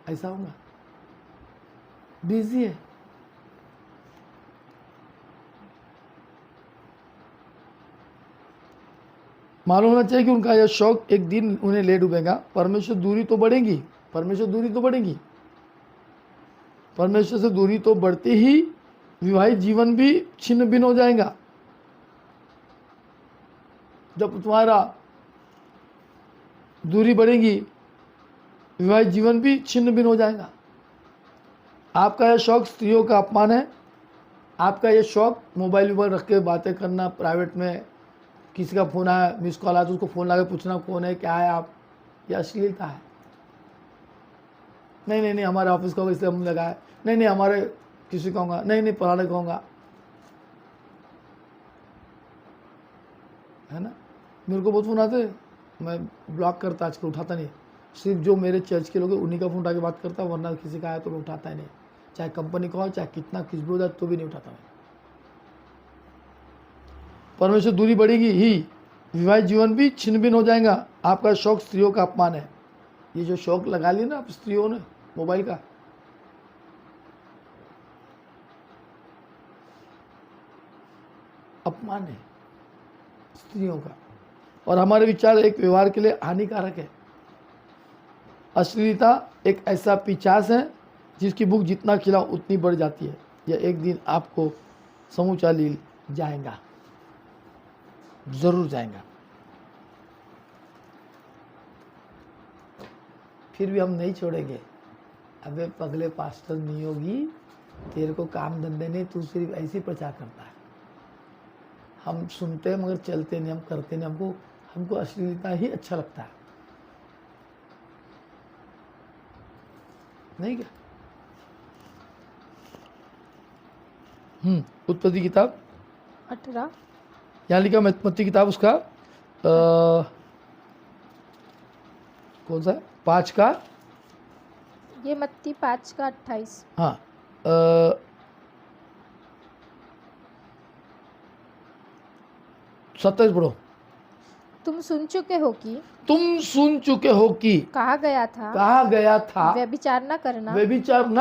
ऐसा होगा, बिजी है। मालूम होना चाहिए कि उनका यह शौक एक दिन उन्हें ले डूबेगा। परमेश्वर दूरी तो बढ़ेगी, परमेश्वर से दूरी तो बढ़ते ही विवाहित जीवन भी छिन्न भिन्न हो जाएगा। जब तुम्हारा दूरी बढ़ेगी, विवाहित जीवन भी छिन्न भिन्न हो जाएगा। आपका यह शौक स्त्रियों का अपमान है। आपका ये शौक मोबाइल रख के बातें करना, प्राइवेट में किसी का फ़ोन आया, मिस कॉल आया तो उसको फ़ोन लगा पूछना कौन है, क्या है आप, ये अश्लीलता है। नहीं नहीं नहीं हमारे ऑफिस का होगा इसलिए हम लगाए, नहीं नहीं हमारे किसी का होगा, नहीं नहीं पुराने का होगा, है ना। मेरे को बहुत फ़ोन आते, मैं ब्लॉक करता, आजकल उठाता नहीं। सिर्फ जो मेरे चर्च के लोग हैं उन्हीं का फ़ोन उठा के बात करता, वरना किसी का आया तो मैं उठाता ही नहीं। चाहे कंपनी का हो, चाहे कितना किस भी हो जाए तो भी नहीं उठाता मैं। परमेश्वर दूरी बढ़ेगी ही, विवाहित जीवन भी छिन्न भिन्न हो जाएगा। आपका शौक स्त्रियों का अपमान है। ये जो शौक लगा लिया ना आप स्त्रियों ने मोबाइल का, अपमान है स्त्रियों का। और हमारे विचार एक व्यवहार के लिए हानिकारक है। अश्लीलता एक ऐसा पिशाच है जिसकी भूख जितना खिलाओ उतनी बढ़ जाती है। यह एक दिन आपको समूचा ले जाएगा, जरूर जाएगा। फिर भी हम नहीं छोड़ेंगे। अबे पगले पास्टर नहीं होगी, तेरे को काम धंधे नहीं, तू सिर्फ ऐसे प्रचार करता है। हम सुनते हैं मगर चलते नहीं, हम करते नहीं। हमको अश्लीलता ही अच्छा लगता है, नहीं क्या। उत्पत्ति किताब 18 यहाँ लिखा, उत्पत्ति किताब उसका कौन सा है, 5 का, ये मत्ती 5 का 28। हाँ 27 पढ़ो। तुम सुन चुके हो कि कहा गया था व्यभिचार न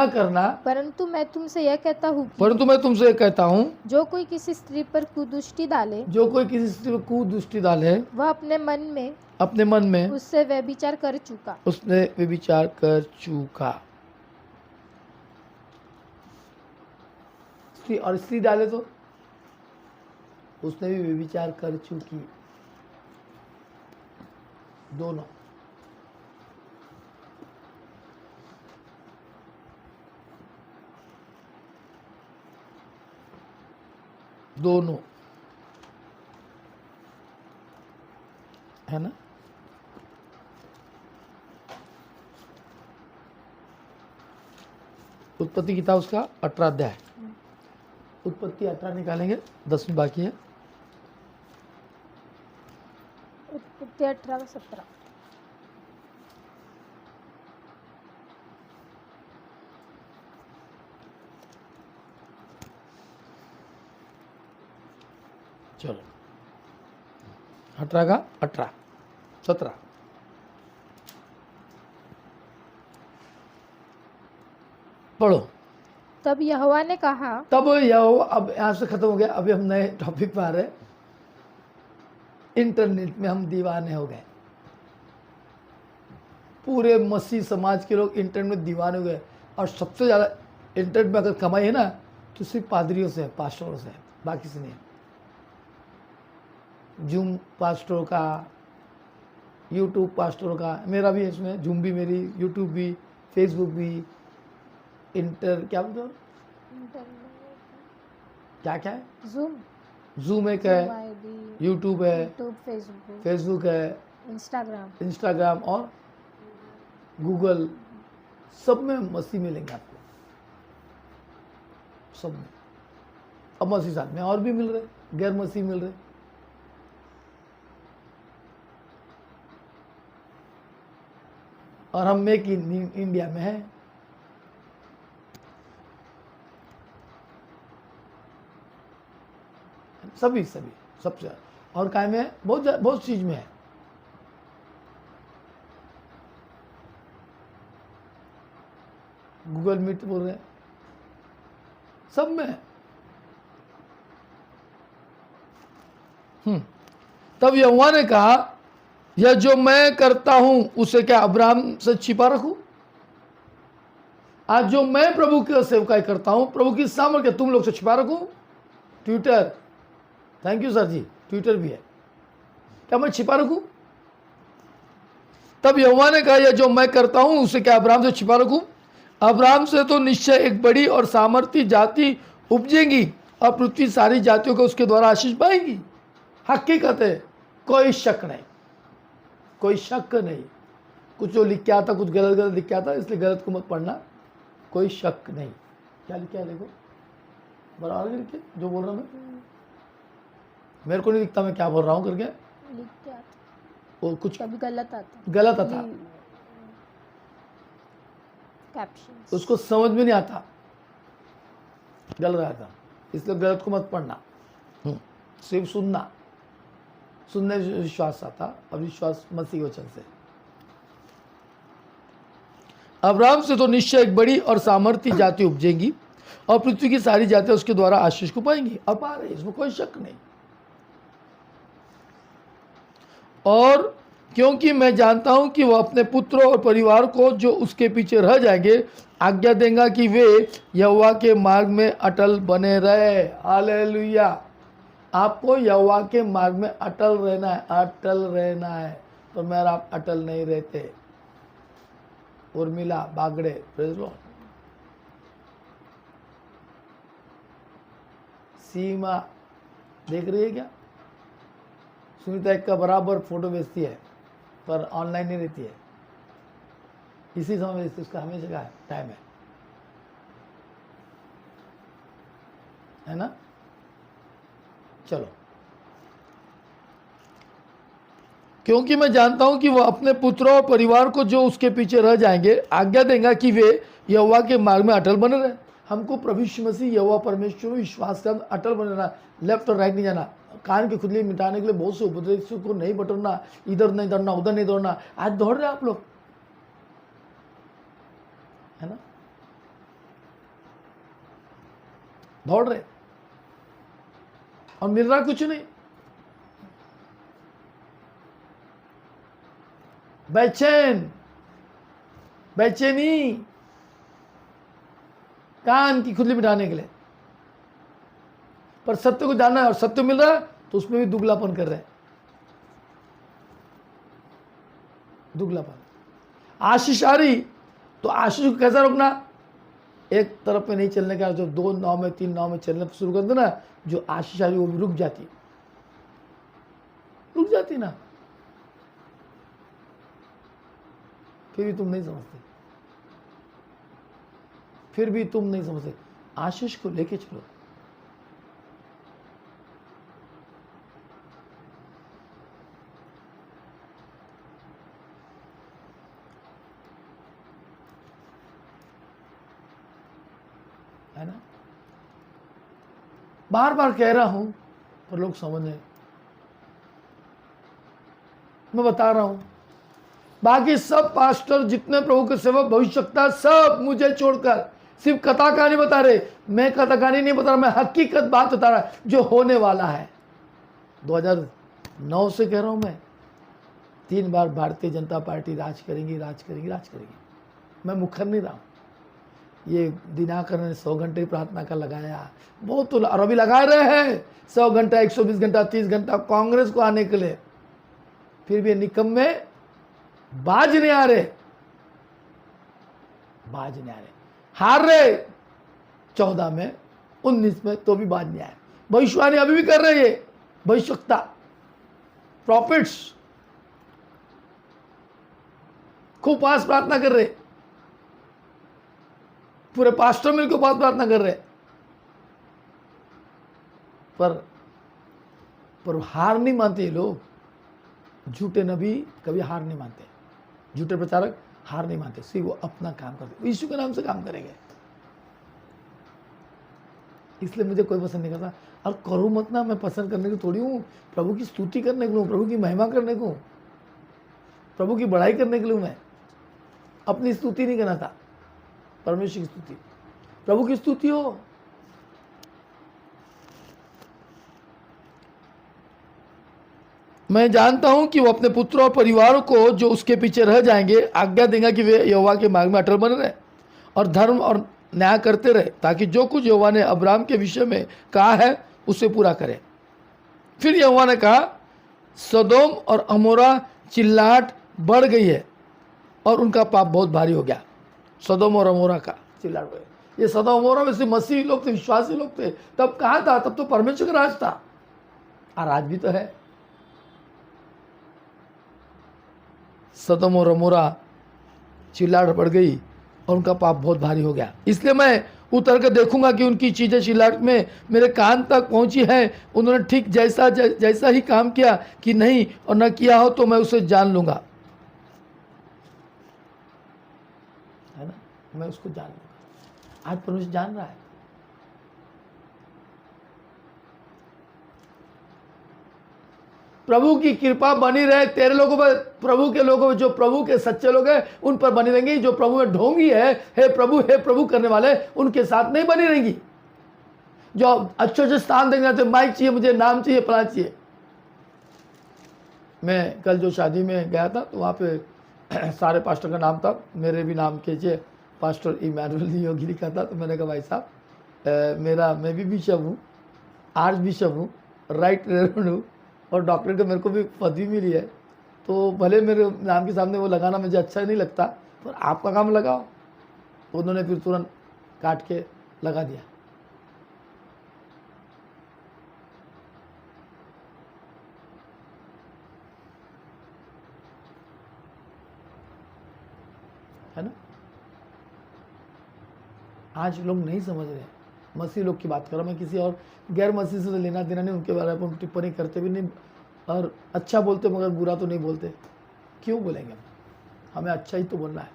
करना, परंतु मैं तुमसे यह कहता हूँ कि जो कोई किसी स्त्री पर कुदृष्टि डाले वह अपने मन में उससे व्यभिचार कर चुका। और स्त्री डाले तो उसने भी व्यभिचार कर चुकी, दोनों। है ना। उत्पत्ति किताब उसका 18 अध्याय, उत्पत्ति 18 निकालेंगे, 10 बाकी है। उत्पत्ति 18:17। चलो 18 का 18 17 पढ़ो। तब यहोवा ने कहा, अब यहाँ से खत्म हो गया। अभी हम नए टॉपिक पर आ रहे। इंटरनेट में हम दीवाने हो गए, पूरे मसीह समाज के लोग इंटरनेट में दीवाने हो गए। और सबसे ज़्यादा इंटरनेट में अगर कमाई है ना तो सिर्फ पादरियों से है, पास्टरों से है, बाकी से नहीं है। जूम पास्टरों का, यूट्यूब पास्टरों का, मेरा भी है इसमें, जूम भी मेरी, यूट्यूब भी, फेसबुक भी, क्या बोलते हो, क्या क्या है, जूम एक है, यूट्यूब है, फेसबुक है, इंस्टाग्राम और गूगल, सब में मसीह मिलेंगे आपको, सब में। अब मसीह साथ में और भी मिल रहे, गैर मसीह मिल रहे। और हम मेक इन इंडिया में है। सभी सबसे। और काय में है, बहुत चीज में है। गूगल मीट बोल रहे हैं, सब में है। तब यहोवा ने कहा, यह जो मैं करता हूं उसे क्या अब्राहम से छिपा रखूं? आज जो मैं प्रभु की सेवकाई करता हूं, प्रभु की सामर्थ्य तुम लोग से छिपा रखूं? Twitter, thank you sir ji, Twitter भी है, क्या मैं छिपा रखूं? तब यहोवा ने कहा, यह जो मैं करता हूं उसे क्या अब्राहम से छिपा रखूं? अब्राहम से तो निश्चय एक बड़ी और सामर्थी जाति उपजेगी और पृथ्वी सारी जातियों को उसके द्वारा आशीष पाएगी। हकीकत है, कोई शक नहीं, कोई शक नहीं। कुछ जो लिख के आता, कुछ गलत गलत लिख के आता, इसलिए गलत को मत पढ़ना, कोई शक नहीं। क्या लिखा है देखो, बराबर लिखे जो बोल रहा मैं, मेरे को नहीं दिखता मैं क्या बोल रहा हूँ करके, लिख के आता, वो कुछ कभी गलत आता, गलत आता, कैप्शन उसको समझ में नहीं आता, गलत आता, इसलिए गलत को मत पढ़ना, सिर्फ सुनना, सुनने से विश्वास आता, और विश्वास मसीह वचन से। अब्राहम से तो निश्चय एक बड़ी और सामर्थी जाति उपजेगी और पृथ्वी की सारी जातियां उसके द्वारा आशीष को पाएंगी। अपार है, इसमें कोई शक नहीं। और क्योंकि मैं जानता हूं कि वह अपने पुत्रों और परिवार को जो उसके पीछे रह जाएंगे आज्ञा देगा कि वे यहोवा के मार्ग में अटल बने रहे। हालेलुया। आपको यहोवा के मार्ग में अटल रहना है, अटल रहना है। तो मेरा आप अटल नहीं रहते। Urmila Bagde, praise Lord. सीमा देख रही है क्या? सुनीता एक का बराबर फोटो भेजती है पर ऑनलाइन नहीं रहती है, इसी समय भेजती, उसका हमेशा का टाइम है ना। चलो, क्योंकि मैं जानता हूं कि वह अपने पुत्रों और परिवार को जो उसके पीछे रह जाएंगे आज्ञा देगा कि वे यहोवा के मार्ग में अटल बने रहे। हमको प्रभु यीशु मसीह यहोवा परमेश्वर विश्वास का अटल बने रहना, लेफ्ट और राइट नहीं जाना, कान की खुजली मिटाने के लिए बहुत से उपदेशों को नहीं बटोरना, इधर नहीं दौड़ना, उधर नहीं दौड़ना। आज दौड़ रहे आप लोग, है ना, दौड़ रहे और मिल रहा कुछ नहीं। बेचैनी कान की खुजली मिटाने के लिए, पर सत्य को जानना है और सत्य मिल रहा है तो उसमें भी दुगलापन कर रहे हैं, दुगलापन। आशीष आ रही तो आशीष को कैसा रोकना? एक तरफ में नहीं चलने का, जो 2 नाव में 3 नाव में चलने शुरू कर देना, जो आशीष आ रही वो भी रुक जाती ना, फिर भी तुम नहीं समझते, फिर भी तुम नहीं समझते। आशीष को लेके चलो। है ना, बार बार कह रहा हूं पर लोग समझे, मैं बता रहा हूं। बाकी सब पास्टर जितने प्रभु के सेवक भविष्यवक्ता सब मुझे छोड़कर सिर्फ कथा कहानी बता रहे। मैं कथा कहानी नहीं बता रहा, मैं हकीकत बात बता रहा जो होने वाला है। 2009 से कह रहा हूं मैं, 3 बार भारतीय जनता पार्टी राज करेंगी, राज करेंगी, राज करेंगी। मैं मुखर नहीं रहा हूं। ये दिनाकर ने 100 घंटे प्रार्थना का लगाया, बहुत तो, और अभी लगा रहे हैं 100 घंटा, 120 घंटा, 30 घंटा कांग्रेस को आने के लिए, फिर भी निकम्मे बाज नहीं आ रहे, बाज नहीं आ रहे, हार रहे 14 में, 19 में, तो भी बाज नहीं आए। भविष्यवाणी अभी भी कर रहे हैं, भविष्यवक्ता प्रॉफिट्स खूब पास प्रार्थना कर रहे, पूरे पास्टर मिलकर पास प्रार्थना कर रहे, पर हार नहीं मानते ये लोग। झूठे नबी कभी हार नहीं मानते, झूठे प्रचारक हार नहीं मानते, सिर्फ वो अपना काम करते, यीशु के नाम से काम करेंगे। इसलिए मुझे कोई पसंद नहीं करता। और करो मत ना, मैं पसंद करने को थोड़ी हूँ, प्रभु की स्तुति करने के लिए, प्रभु की महिमा करने को, प्रभु की बड़ाई करने के लिए। मैं अपनी स्तुति नहीं करना था, परमेश्वर की स्तुति, प्रभु की स्तुति हो। मैं जानता हूं कि वो अपने पुत्रों और परिवारों को जो उसके पीछे रह जाएंगे आज्ञा देगा कि वे यहोवा के मार्ग में अटल बने रहे और धर्म और न्याय करते रहे, ताकि जो कुछ यहोवा ने अब्राहम के विषय में कहा है उसे पूरा करे। फिर यहोवा ने कहा, सदोम और अमोरा चिल्लाहट बढ़ गई है और उनका पाप बहुत भारी हो गया। सदोम और अमोरा का चिल्ला रहे। ये सदोम अमोरा में से मसीही लोग थे, विश्वासी लोग थे। तब कहाँ था? तब तो परमेश्वर का राज था, और आज भी तो है। सदोम और अमोरा चिल्लाहट बढ़ गई और उनका पाप बहुत भारी हो गया। इसलिए मैं उतर कर देखूंगा कि उनकी चीज़ें चिल्लाहट में मेरे कान तक पहुंची है। उन्होंने ठीक जैसा ही काम किया कि नहीं, और न किया हो तो मैं उसे जान लूंगा, है ना। मैं उसको जान लूंगा। आज परमेश्वर जान रहा है। प्रभु की कृपा बनी रहे तेरे लोगों पर, प्रभु के लोगों पर, जो प्रभु के सच्चे लोग हैं उन पर बनी रहेंगी। जो प्रभु में ढोंगी है, हे प्रभु करने वाले, उनके साथ नहीं बनी रहेंगी। जो अच्छे स्थान देखना चाहते, माइक चाहिए मुझे, नाम चाहिए, फलाना चाहिए। मैं कल जो शादी में गया था तो वहाँ पे सारे पास्टर का नाम था, मेरे भी नाम कीजिए, पास्टर इमैनुअल योगी लिखा था। तो मैंने कहा भाई साहब मैं भी बिशप हूँ, आर्च बिशप हूँ, राइट रेवरेंड हूँ, और डॉक्टरेट का मेरे को भी पदवी मिली है। तो भले मेरे नाम के सामने वो लगाना मुझे अच्छा नहीं लगता, पर आपका काम लगाओ। उन्होंने फिर तुरंत काट के लगा दिया। है ना। आज लोग नहीं समझ रहे। मसीह लोग की बात कर रहा हूं मैं, किसी और गैर मसीह से तो लेना देना नहीं, उनके बारे में टिप्पणी करते भी नहीं, और अच्छा बोलते मगर बुरा तो नहीं बोलते। क्यों बोलेंगे? हमें अच्छा ही तो बोलना है,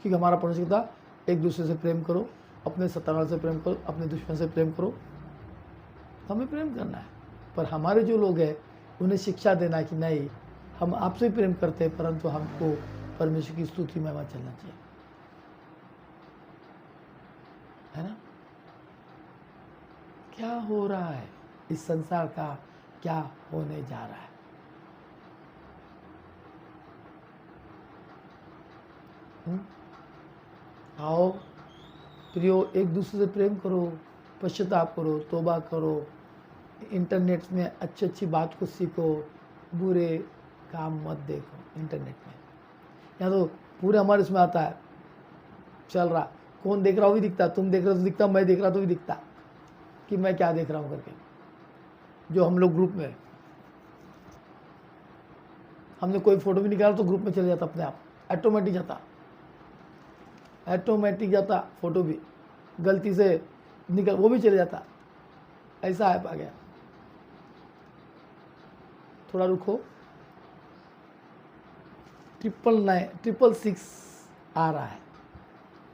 क्योंकि हमारा परमेश्वर था एक दूसरे से प्रेम करो, अपने सताने से प्रेम करो, अपने दुश्मन से प्रेम करो। हमें प्रेम करना है, पर हमारे जो लोग हैं उन्हें शिक्षा देना है कि नहीं, हम आपसे भी प्रेम करते हैं, परंतु हमको परमेश्वर की स्तुति में चलना चाहिए, है ना। क्या हो रहा है इस संसार का, क्या होने जा रहा है? आओ प्रियो, एक दूसरे से प्रेम करो, पश्चाताप करो, तौबा करो, इंटरनेट में अच्छी अच्छी बात को सीखो, बुरे काम मत देखो। इंटरनेट में या तो पूरे हमारे इसमें आता है, चल रहा, कौन देख रहा हो भी दिखता, तुम देख रहे हो तो दिखता, मैं देख रहा तो भी दिखता कि मैं क्या देख रहा हूँ करके। जो हम लोग ग्रुप में, हमने कोई फोटो भी निकाला तो ग्रुप में चले जाता, अपने आप ऑटोमेटिक जाता, फोटो भी गलती से निकल वो भी चले जाता। ऐसा ऐप आ गया। थोड़ा रुको, 666 आ रहा है,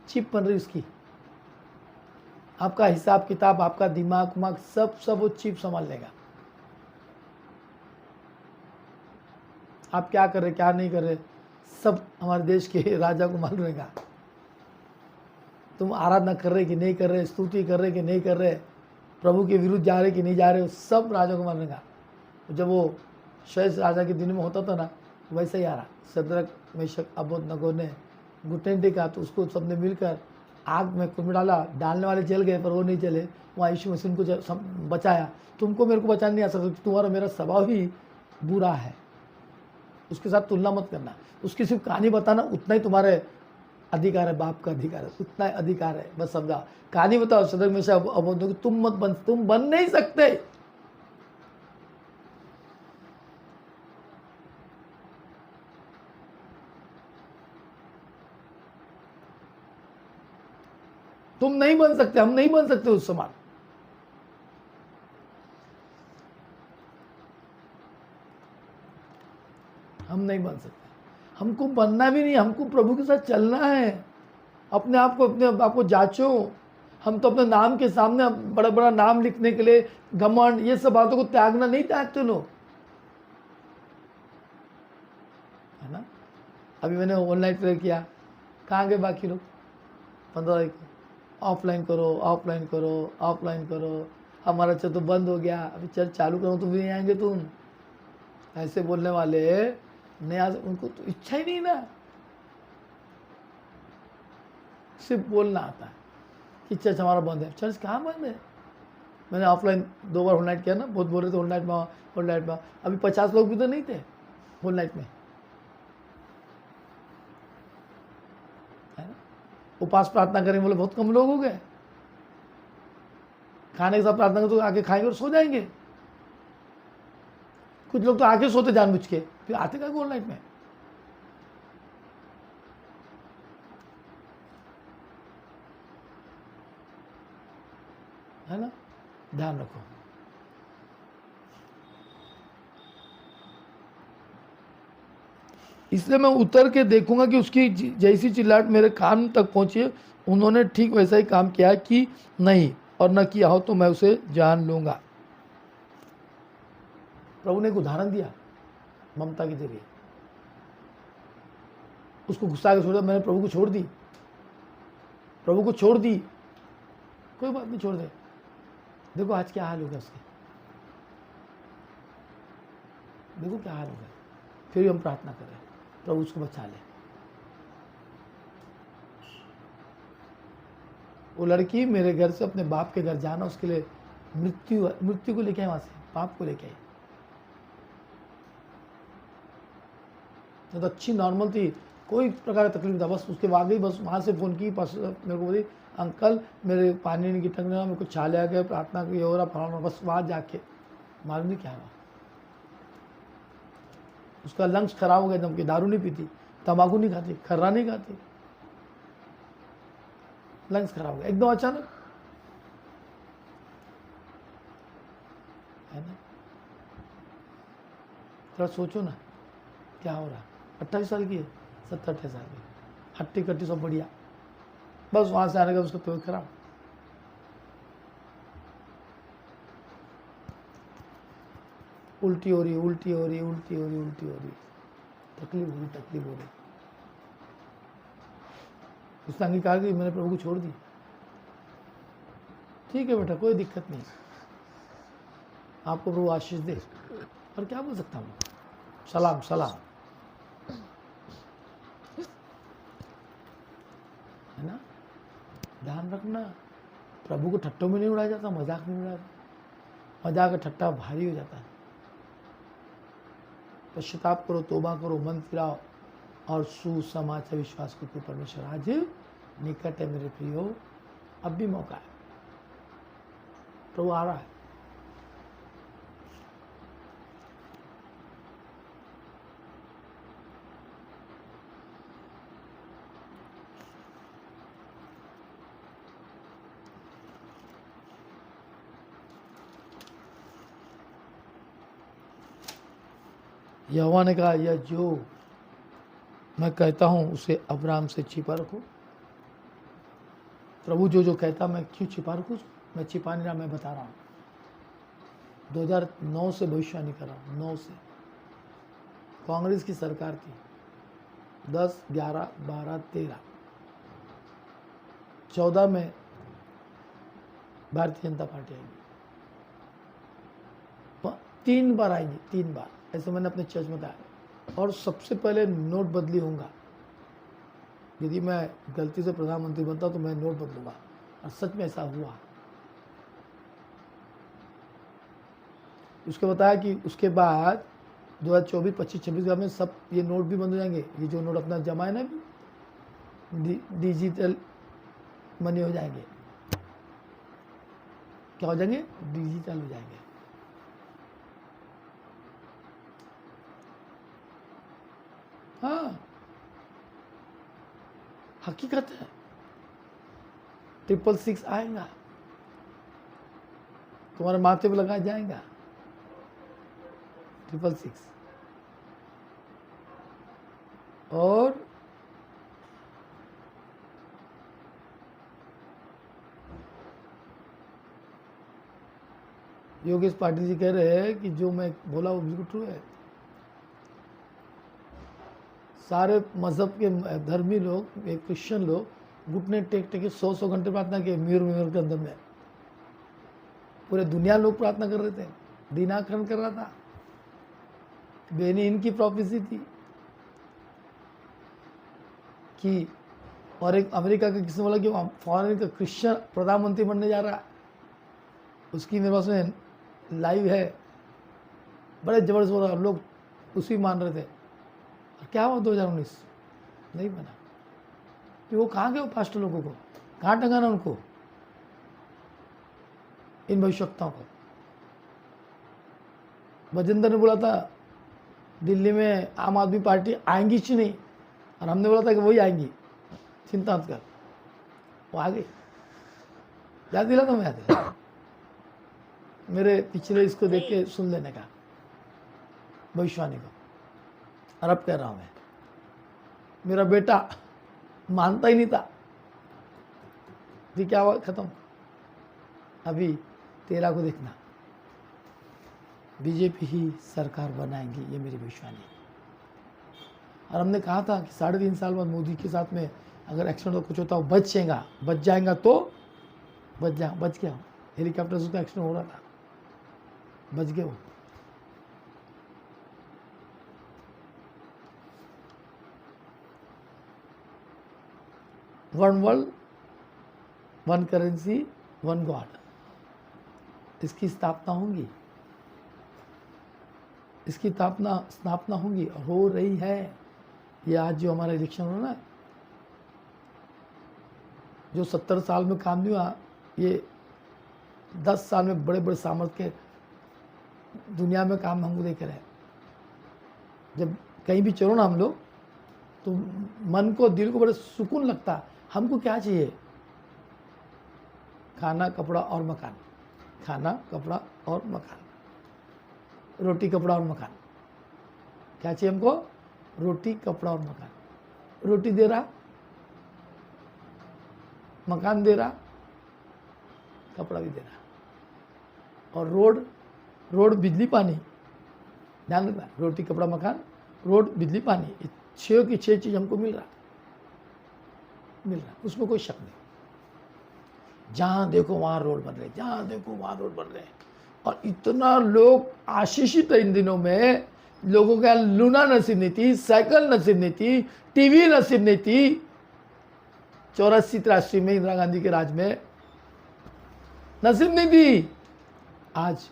चिप बन रही उसकी। आपका हिसाब किताब, आपका दिमाग सब वो चिप संभाल लेगा। आप क्या कर रहे क्या नहीं कर रहे, सब हमारे देश के राजा को मालूम रहेगा। तुम आराधना कर रहे कि नहीं कर रहे, स्तुति कर रहे कि नहीं कर रहे, प्रभु के विरुद्ध जा रहे कि नहीं जा रहे, सब राजा को मालूम रहेगा। जब वो शेष राजा के दिन में होता था ना, वैसे ही आ रहा। सदरक मेशक अबेदनगो ने घुटने टेका तो उसको सबने मिलकर आग में कुछ डाला, डालने वाले जल गए पर वो नहीं जले। वहाँ यीशु मसीह उनको बचाया। तुमको मेरे को बचाने नहीं आ सकता, तुम्हारा मेरा स्वभाव ही बुरा है। उसके साथ तुलना मत करना। उसकी सिर्फ कहानी बताना उतना ही तुम्हारे अधिकार है, बाप का अधिकार है, उतना ही अधिकार है। बस समझा, कहानी बताओ सदरक मेशक अबेदनगो, तुम बन नहीं सकते। तुम नहीं बन सकते, हम नहीं बन सकते उस समान। हम नहीं बन सकते, हमको बनना भी नहीं, हमको प्रभु के साथ चलना है। अपने आप को जांचो। हम तो अपने नाम के सामने बड़ा बड़ा नाम लिखने के लिए घमंड, ये सब बातों को त्यागना नहीं चाहते लोग, है ना। अभी मैंने ऑनलाइन प्रेयर किया, कहाँ गए बाकी लोग? 15 तारीख ऑफलाइन करो। हमारा चर्च तो बंद हो गया, अभी चर्च चालू करो तो भी नहीं आएंगे तुम। ऐसे बोलने वाले नहीं आ, उनको तो इच्छा ही नहीं ना, सिर्फ बोलना आता है कि चर्च हमारा बंद है। चर्च कहाँ बंद है? मैंने ऑफलाइन 2 बार होल नाइट किया ना, बहुत बोल रहे थे होल नाइट में। अभी 50 लोग भी तो नहीं थे होल नाइट में। उपास प्रार्थना करेंगे बोले बहुत कम लोग हो गए। खाने के साथ प्रार्थना करें तो आके खाएंगे और सो जाएंगे। कुछ लोग तो आके सोते जानबूझ के, फिर आते क्या गोल नाइट में। है ना, ध्यान रखो। इसलिए मैं उतर के देखूंगा कि उसकी जैसी चिल्लाहट मेरे कान तक पहुंची है, उन्होंने ठीक वैसा ही काम किया कि नहीं, और न किया हो तो मैं उसे जान लूंगा। प्रभु ने एक उदाहरण दिया ममता के जरिए, उसको गुस्सा के छोड़ दिया। मैंने प्रभु को छोड़ दी, प्रभु को छोड़ दी, कोई बात नहीं, छोड़ दे। देखो आज क्या हाल हो गया उसके, देखो क्या हाल हो गया। फिर भी हम प्रार्थना करें प्रभु उसको बचा ले। वो लड़की मेरे घर से अपने बाप के घर जाना, उसके लिए मृत्यु को लेके आई, वहां से बाप को लेके आई। तो अच्छी नॉर्मल थी, कोई प्रकार का तकलीफ नहीं था। बस उसके बाद ही बस वहाँ से फ़ोन की, मेरे को बोली अंकल मेरे पानी नहीं गिटक रहा, मेरे को छाले आ गया, प्रार्थना की हो रहा फलाना। बस वहाँ जाके मालूम नहीं क्या हुआ, उसका लंग्स खराब हो गया। जबकि दारू नहीं पीती, तंबाकू नहीं खाती, खर्रा नहीं खाती, लंग्स खराब हो गया एकदम अचानक, है ना। थोड़ा सोचो ना क्या हो रहा है। 28 साल की है, 70-28 साल की, हट्टी कट्टी सब बढ़िया, बस वहां से आने का उसका तबीयत खराब। उल्टी हो रही, उल्टी हो रही, उल्टी हो रही, उल्टी हो रही, तकलीफ हो रही, तकलीफ हो रही। उसने अंगीकार की, मैंने प्रभु को छोड़ दी। ठीक है बेटा, कोई दिक्कत नहीं, आपको प्रभु आशीष दे। और क्या बोल सकता हूँ, सलाम सलाम, है ना। ध्यान रखना, प्रभु को ठट्टों में नहीं उड़ाया जाता, मजाक नहीं उड़ाया जाता। मजाक का ठट्टा भारी हो जाता है। पश्चाताप करो, तोबा करो, मन फिराओ और सुसमाचार विश्वास को कि परमेश्वर आज निकट है। मेरे प्रियो, अब भी मौका है, प्रभु आ रहा है। यहोवा ने कहा, यह जो मैं कहता हूं उसे अब्राहम से छिपा रखो। प्रभु जो जो कहता, मैं क्यों छिपा रखूं? मैं छिपा नहीं रहा, मैं बता रहा हूं। 2009 से भविष्यवाणी कर रहा हूं, 9 से। कांग्रेस की सरकार थी, 10, 11, 12, 13, 14 में भारतीय जनता पार्टी आएगी। 3 बार आएगी, 3 बार, ऐसे मैंने अपने चर्च में बताया। और सबसे पहले नोट बदली होऊंगा। यदि मैं गलती से प्रधानमंत्री बनता तो मैं नोट बदलूंगा, और सच में ऐसा हुआ। उसके बताया कि उसके बाद 2024, 25, 26 में सब ये नोट भी बंद हो जाएंगे। ये जो नोट अपना जमा है ना, डिजिटल मनी हो जाएंगे। क्या हो जाएंगे? डिजिटल हो जाएंगे। हाँ, हकीकत है। 666 आएगा, तुम्हारे माथे पे लगाया जाएगा 666। और योगेश पाटिल जी कह रहे हैं कि जो मैं बोला वो बिल्कुल ट्रू है। सारे मजहब के धर्मी लोग, क्रिश्चियन लोग घुटने टेक टेक 100 घंटे प्रार्थना किए म्यूर के अंदर में। पूरे दुनिया लोग प्रार्थना कर रहे थे, दिनाकरण कर रहा था। बेनी इनकी प्रोफेसी थी कि, और एक अमेरिका का किसने बोला कि फॉरेन का क्रिश्चियन प्रधानमंत्री बनने जा रहा है। उसकी मेरे पास में लाइव है, बड़े जबरदस्त बोल रहा। लोग उसी मान रहे थे। क्या हुआ 2019? नहीं बना। कि वो कहाँ गए, वो पास्टर लोगों को कहाँ टंगाना उनको, इन भविष्यवक्ताओं को। बजेंद्र ने बोला था दिल्ली में आम आदमी पार्टी आएंगी ही नहीं, और हमने बोला था कि वही आएंगी, चिंता मत कर, वो आ गई। याद दिला था मैं, याद मेरे पिछले इसको देख के सुन लेने का भविष्यवाणी को। और अब कह रहा हूं मैं, मेरा बेटा मानता ही नहीं था, फिर क्या हुआ, खत्म। अभी 13 को देखना, बीजेपी ही सरकार बनाएंगी, ये मेरी भविष्यवाणी है। और हमने कहा था कि 3.5 साल बाद मोदी के साथ में अगर एक्सीडेंट हो कुछ होता, वो बच जाएगा तो बच गया। हेलीकॉप्टर से उसका एक्सीडेंट हो रहा था, बच गए वो। One world, one currency, one God, इसकी स्थापना होगी, इसकी स्थापना होगी और हो रही है। ये आज जो हमारा इलेक्शन हो रहा है, जो 70 साल में काम नहीं हुआ, ये 10 साल में बड़े बड़े सामर्थ्य के दुनिया में काम हमको देख रहे हैं। जब कहीं भी चलो ना हम लोग, तो मन को, दिल को बड़े सुकून लगता है। हमको क्या चाहिए? खाना, कपड़ा और मकान, खाना, कपड़ा और मकान, रोटी, कपड़ा और मकान। क्या चाहिए हमको? रोटी, कपड़ा और मकान। रोटी दे रहा, मकान दे रहा, कपड़ा भी दे रहा, और रोड, बिजली, पानी। ध्यान रखना, रोटी, कपड़ा, मकान, रोड, बिजली, पानी, ये 6 की 6 चीज हमको मिल रहा, उसमें कोई शक नहीं। जहां देखो वहां रोड बन रहे, जहां देखो वहां रोड बन रहे। और इतना लोग आशीषित है इन दिनों में, लोगों का लूना नसीब नहीं थी, साइकिल नसीब नहीं थी, टीवी नसीब नहीं थी। 84-83 में इंदिरा गांधी के राज में नसीब नहीं थी। आज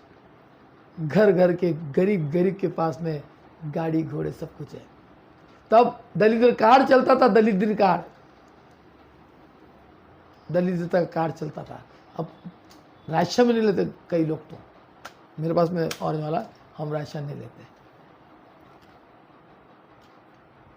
घर घर के गरीब के पास में गाड़ी घोड़े सब कुछ है। तब दलित कार्ड चलता था, दलित कार्ड चलता था। अब राशन में नहीं लेते कई लोग, तो मेरे पास में ऑरेंज वाला, हम राशन नहीं लेते।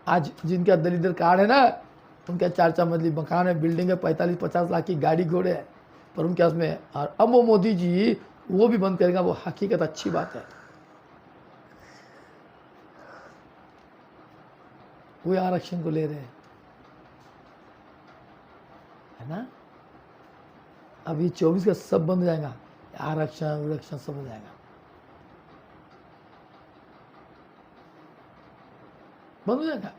आज जिनका दलित कार्ड है ना, उनका 4 मंजिली मकान है, बिल्डिंग है, 45-50 लाख की गाड़ी घोड़े है, पर उनके पास में। और अब वो मोदी जी वो भी बंद करेगा, वो हकीकत अच्छी बात है। वो आरक्षण को ले रहे हैं, है ना। अभी 24 का सब बंद हो जाएगा, आरक्षण सब हो जाएगा, बंद हो जाएगा।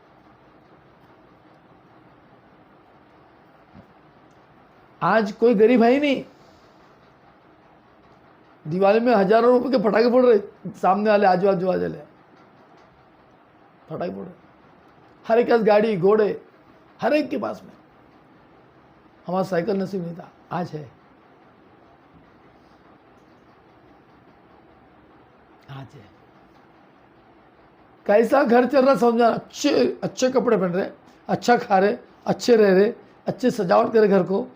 आज कोई गरीब है ही नहीं। दिवाली में हजारों रुपए के पटाखे फोड़ रहे, सामने वाले आजू वाले पटाखे फोड़ रहे। हर एक के पास गाड़ी घोड़े, हर एक के पास में। हमारा साइकिल नसीब नहीं था, आज है, आज है। कैसा घर चल रहा समझा। अच्छे कपड़े पहन रहे, अच्छा खा रहे, अच्छे रह रहे, अच्छे सजावट करे घर को,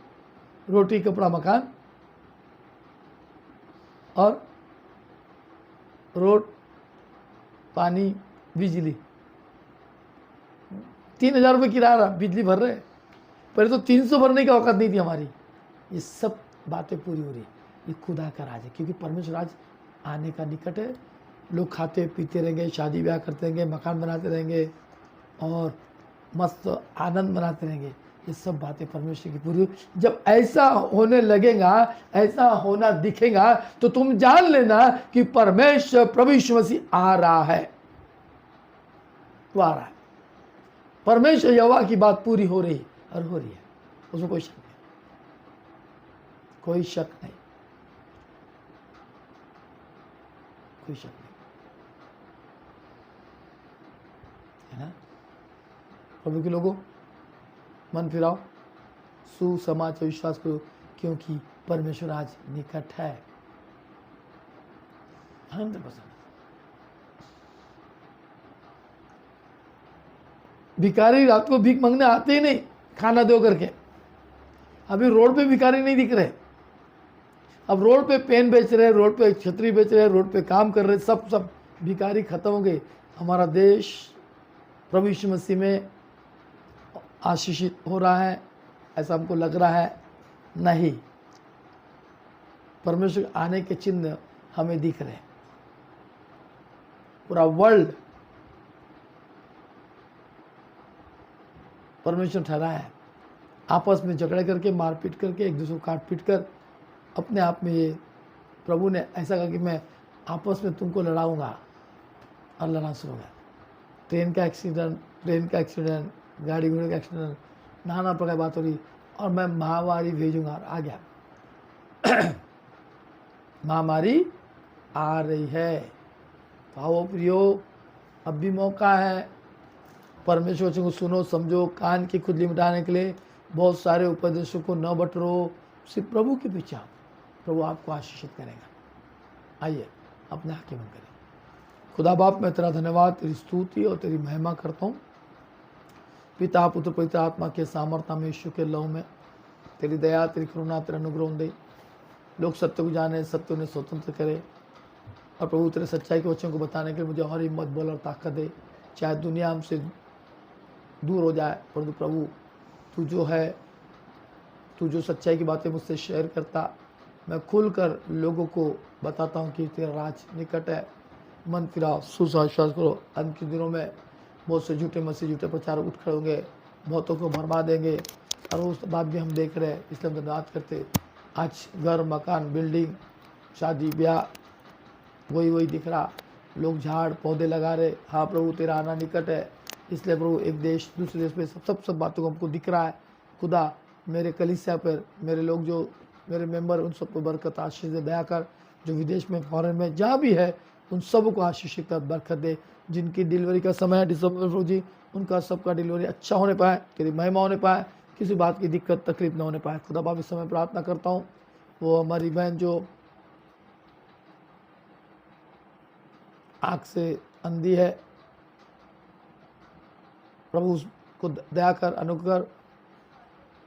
रोटी, कपड़ा, मकान, और रोड, पानी, बिजली। 3,000 रुपये किराया रहा, बिजली भर रहे। पहले तो 300 भरने की औकात नहीं थी हमारी। ये सब बातें पूरी हो रही। ये खुदा का राज है, क्योंकि परमेश्वर राज आने का निकट है। लोग खाते पीते रहेंगे, शादी ब्याह करते रहेंगे, मकान बनाते रहेंगे, और मस्त आनंद मनाते रहेंगे। ये सब बातें परमेश्वर की पूरी। जब ऐसा होने लगेगा, ऐसा होना दिखेगा, तो तुम जान लेना कि परमेश्वर प्रभु यीशु मसीह आ रहा है, वो आ रहा है। परमेश्वर यहोवा की बात पूरी हो रही और हो रही है, उसमें कोई शक नहीं, कोई शक नहीं, कोई शक नहीं, है ना। प्रभु के लोगों, मन फिराओ, सुसमाचार विश्वास करो, क्योंकि परमेश्वर आज निकट है। 100%। भिखारी रात को भीख मांगने आते ही नहीं, खाना दो करके। अभी रोड पे भिखारी नहीं दिख रहे, अब रोड पे पेन बेच रहे, रोड पे छतरी बेच रहे, रोड पे काम कर रहे, सब भिखारी खत्म हो गए। हमारा देश प्रभु यीशु मसीह में आशीषित हो रहा है, ऐसा हमको लग रहा है? नहीं, परमेश्वर आने के चिन्ह हमें दिख रहे हैं। पूरा वर्ल्ड परमेश्वर ठहरा है। आपस में झगड़े करके, मारपीट करके, एक दूसरे को काट पीट कर अपने आप में ये प्रभु ने ऐसा कहा कि मैं आपस में तुमको लड़ाऊंगा, और लड़ना शुरू हो गया। ट्रेन का एक्सीडेंट, गाड़ी घोड़े का एक्सीडेंट, नाना प्रकार बात हो रही, और मैं महामारी भेजूंगा। आ गया महामारी आ रही है। तो आओ प्रियो, अब भी मौका है। परमेश्वर को सुनो, समझो। कान की खुजली मिटाने के लिए बहुत सारे उपदेशों को न बटरो, सिर्फ प्रभु के पीछे आओ, प्रभु आपको आशीषित करेगा। आइए अपने आंखें बंद करें। खुदा बाप, मैं तेरा धन्यवाद, तेरी स्तुति और तेरी महिमा करता हूँ। पिता, पुत्र, पवित्र आत्मा के सामर्थ्य में, यीशु के लहू में, तेरी दया, तेरी करुणा, तेरा अनुग्रह दे। लोग सत्य को जाने, सत्य उन्हें स्वतंत्र करे, और प्रभु तेरे सच्चाई के वचन को बताने के लिए मुझे और हिम्मत, बल और ताकत दे। चाहे दुनिया हमसे दूर हो जाए, परंतु प्रभु तू जो है, तू जो सच्चाई की बातें मुझसे शेयर करता, मैं खुलकर लोगों को बताता हूँ कि तेरा राज निकट है। मन फिराओ, सुविश्वास करो। अंत के दिनों में बहुत से झूठे मसीह, झूठे प्रचारक उठ खड़े होंगे, बहुतों को भरमा देंगे, और उस बात भी हम देख रहे हैं। इसलिए हम धन्यवाद करते। आज घर, मकान, बिल्डिंग, शादी ब्याह, वही दिख रहा। लोग झाड़ पौधे लगा रहे। हाँ प्रभु, तेरा आना निकट है। इसलिए प्रभु एक देश दूसरे देश पे सब बातों को हमको दिख रहा है। खुदा मेरे कलीसिया पर, मेरे लोग जो मेरे मेंबर, उन सबको बरकत आशीष दे, दया कर। जो विदेश में, फॉरेन में, जहाँ भी है, उन सब को आशीषित कर, बरकत दे। जिनकी डिलीवरी का समय है दिसंबर प्रभु जी, उनका सबका डिलीवरी अच्छा होने पाए, तेरी महिमा होने पाए, किसी बात की दिक्कत तकलीफ न होने पाए। खुदा बाप, इस समय प्रार्थना करता हूँ, वो हमारी बहन जो आँख से अंधी है, प्रभु उसको दया कर, अनुग्रह कर।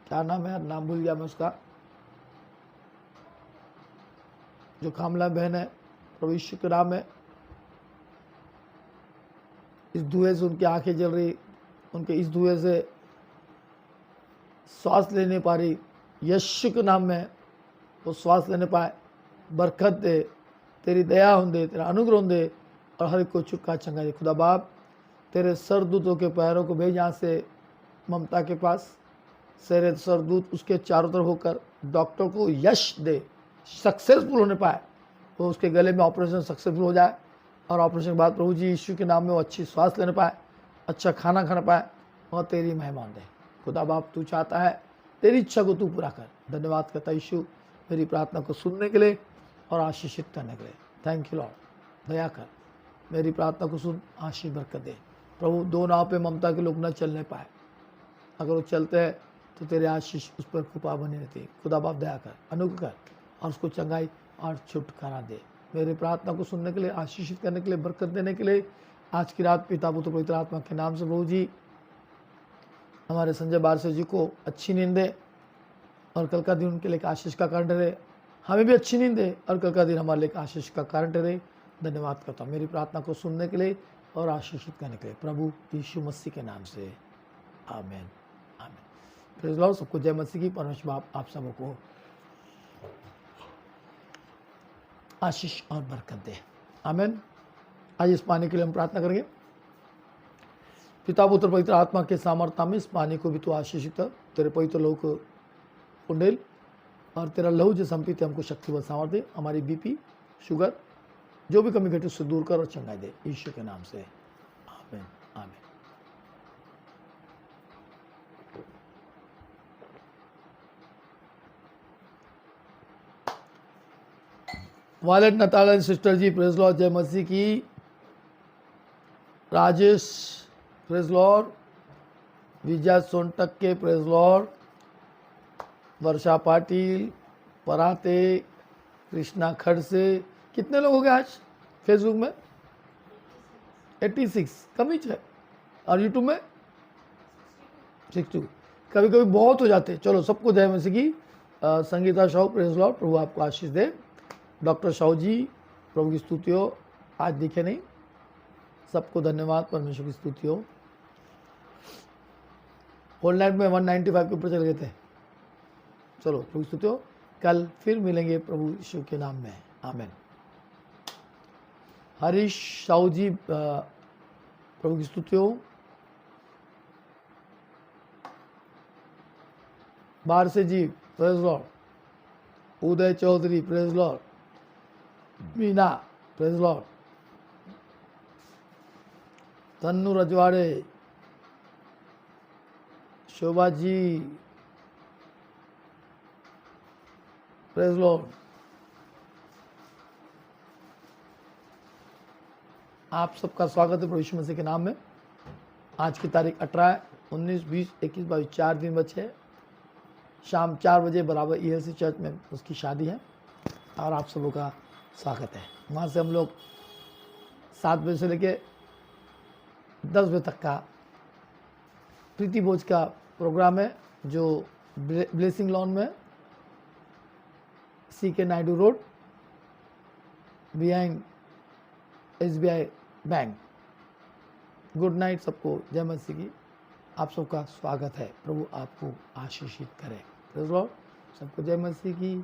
क्या नाम है, नाम भूल गया मैं उसका, जो कामला बहन है, प्रभु यीशु के नाम है। इस धुएं से उनकी आंखें जल रही, उनके इस धुएं से श्वास ले नहीं पा रही, यीशु के नाम में वो श्वास लेने पाए। बरकत दे, तेरी दया हों दे, तेरा अनुग्रह हों दे, और हर एक को चुका चंगा दे। खुदा बाप, तेरे सरदूतों के पैरों को भेज यहाँ से ममता के पास। तेरे सरदूत उसके चारों तरफ होकर डॉक्टर को यश दे, सक्सेसफुल होने पाए। वो उसके गले में ऑपरेशन सक्सेसफुल हो जाए, और ऑपरेशन के बाद प्रभु जी यीशु के नाम में वो अच्छी श्वास लेने पाए, अच्छा खाना खाना पाए, और तेरी महिमा दे। खुदा बाप, तू चाहता है, तेरी इच्छा को तू पूरा कर। धन्यवाद करता यीशु, मेरी प्रार्थना को सुनने के लिए और आशीषित करने के लिए। Thank you Lord. दया कर, मेरी प्रार्थना को सुन, आशीष बरकत दे। प्रभु, दो नाव पे ममता के लोग न चलने पाए, अगर वो चलते हैं तो तेरे आशीष उस पर कृपा बनी रहती है। खुदा बाप, दया कर, अनुग्रह कर, और उसको चंगाई और छुटकारा दे। मेरी प्रार्थना को सुनने के लिए, आशीषित करने के लिए, बरकत देने के लिए आज की रात पिता, पुत्र, पवित्र आत्मा के नाम से प्रभु जी हमारे संजय बारसे जी को अच्छी नींद दे, और कल का दिन उनके लिए आशीष का कारण ठहरे। हमें भी अच्छी नींद दे, और कल का दिन हमारे लिए आशीष का कारण ठहरे। धन्यवाद करता हूँ मेरी प्रार्थना को सुनने के लिए और आशीषित करने के लिए, प्रभु यीशु मसीह के नाम से, आमीन, आमीन। Praise Lord. सबको जय मसीह की। परमेश्वर बाप आप सबको आशीष और बरकत दे, आमीन। आज इस पानी के लिए हम प्रार्थना करेंगे। पिता, पुत्र, पवित्र आत्मा के सामर्थ्य में इस पानी को भी तो आशीषित कर। तेरे पवित्र लहू को कुंडेल, और तेरा लहू जो संपित हमको शक्ति व सामर्थ्य, हमारी बीपी, शुगर, जो भी कमी घटी उससे दूर कर और चंगाई दे, यीशु के नाम से, आमीन, आमीन। वालेट नतालन सिस्टर जी, प्रेज लॉर्ड, जय मसीह की। Rajesh, praise Lord. विजय सोनटक के, प्रेज लॉर्ड। वर्षा पाटिल, पराते, कृष्णा खड़से। कितने लोग हो गए आज फेसबुक में? 86, कम ही है। और यूट्यूब में 62। कभी कभी बहुत हो जाते हैं। चलो सबको जय मसीह की। संगीता साहू, प्रेज लॉर्ड, प्रभु आपको आशीष दे। डॉक्टर साहू जी, प्रभु की स्तुति हो। आज दिखे नहीं, सबको धन्यवाद, परमेश्वर की स्तुति हो। होल नाइट में 195 के ऊपर चले गए थे। चलो प्रभु की स्तुति हो। कल फिर मिलेंगे प्रभु यीशु के नाम में, आमीन। हरीश साहू जी, प्रभु की स्तुति हो। बाहर से जी, praise Lord. Uday Chaudhary, praise Lord. Meena, praise Lord. Tannu Rajwade, Shobha ji, praise Lord. आप सबका स्वागत है प्रभु यीशु मसीह के नाम में। आज की तारीख 18, 19, 20, 21, 22, 4 दिन बचे। शाम 4 बजे बराबर ELC चर्च में उसकी शादी है और आप सबों का स्वागत है। वहाँ से हम लोग 7 बजे से लेके 10 बजे तक का प्रीति भोज का प्रोग्राम है, जो ब्लेसिंग लॉन में CK Naidu road behind SBI bank. Good night सबको, जय मसीह की। आप सबका स्वागत है। प्रभु आपको आशीषित करे। Praise Lord. सबको जय मसीह की।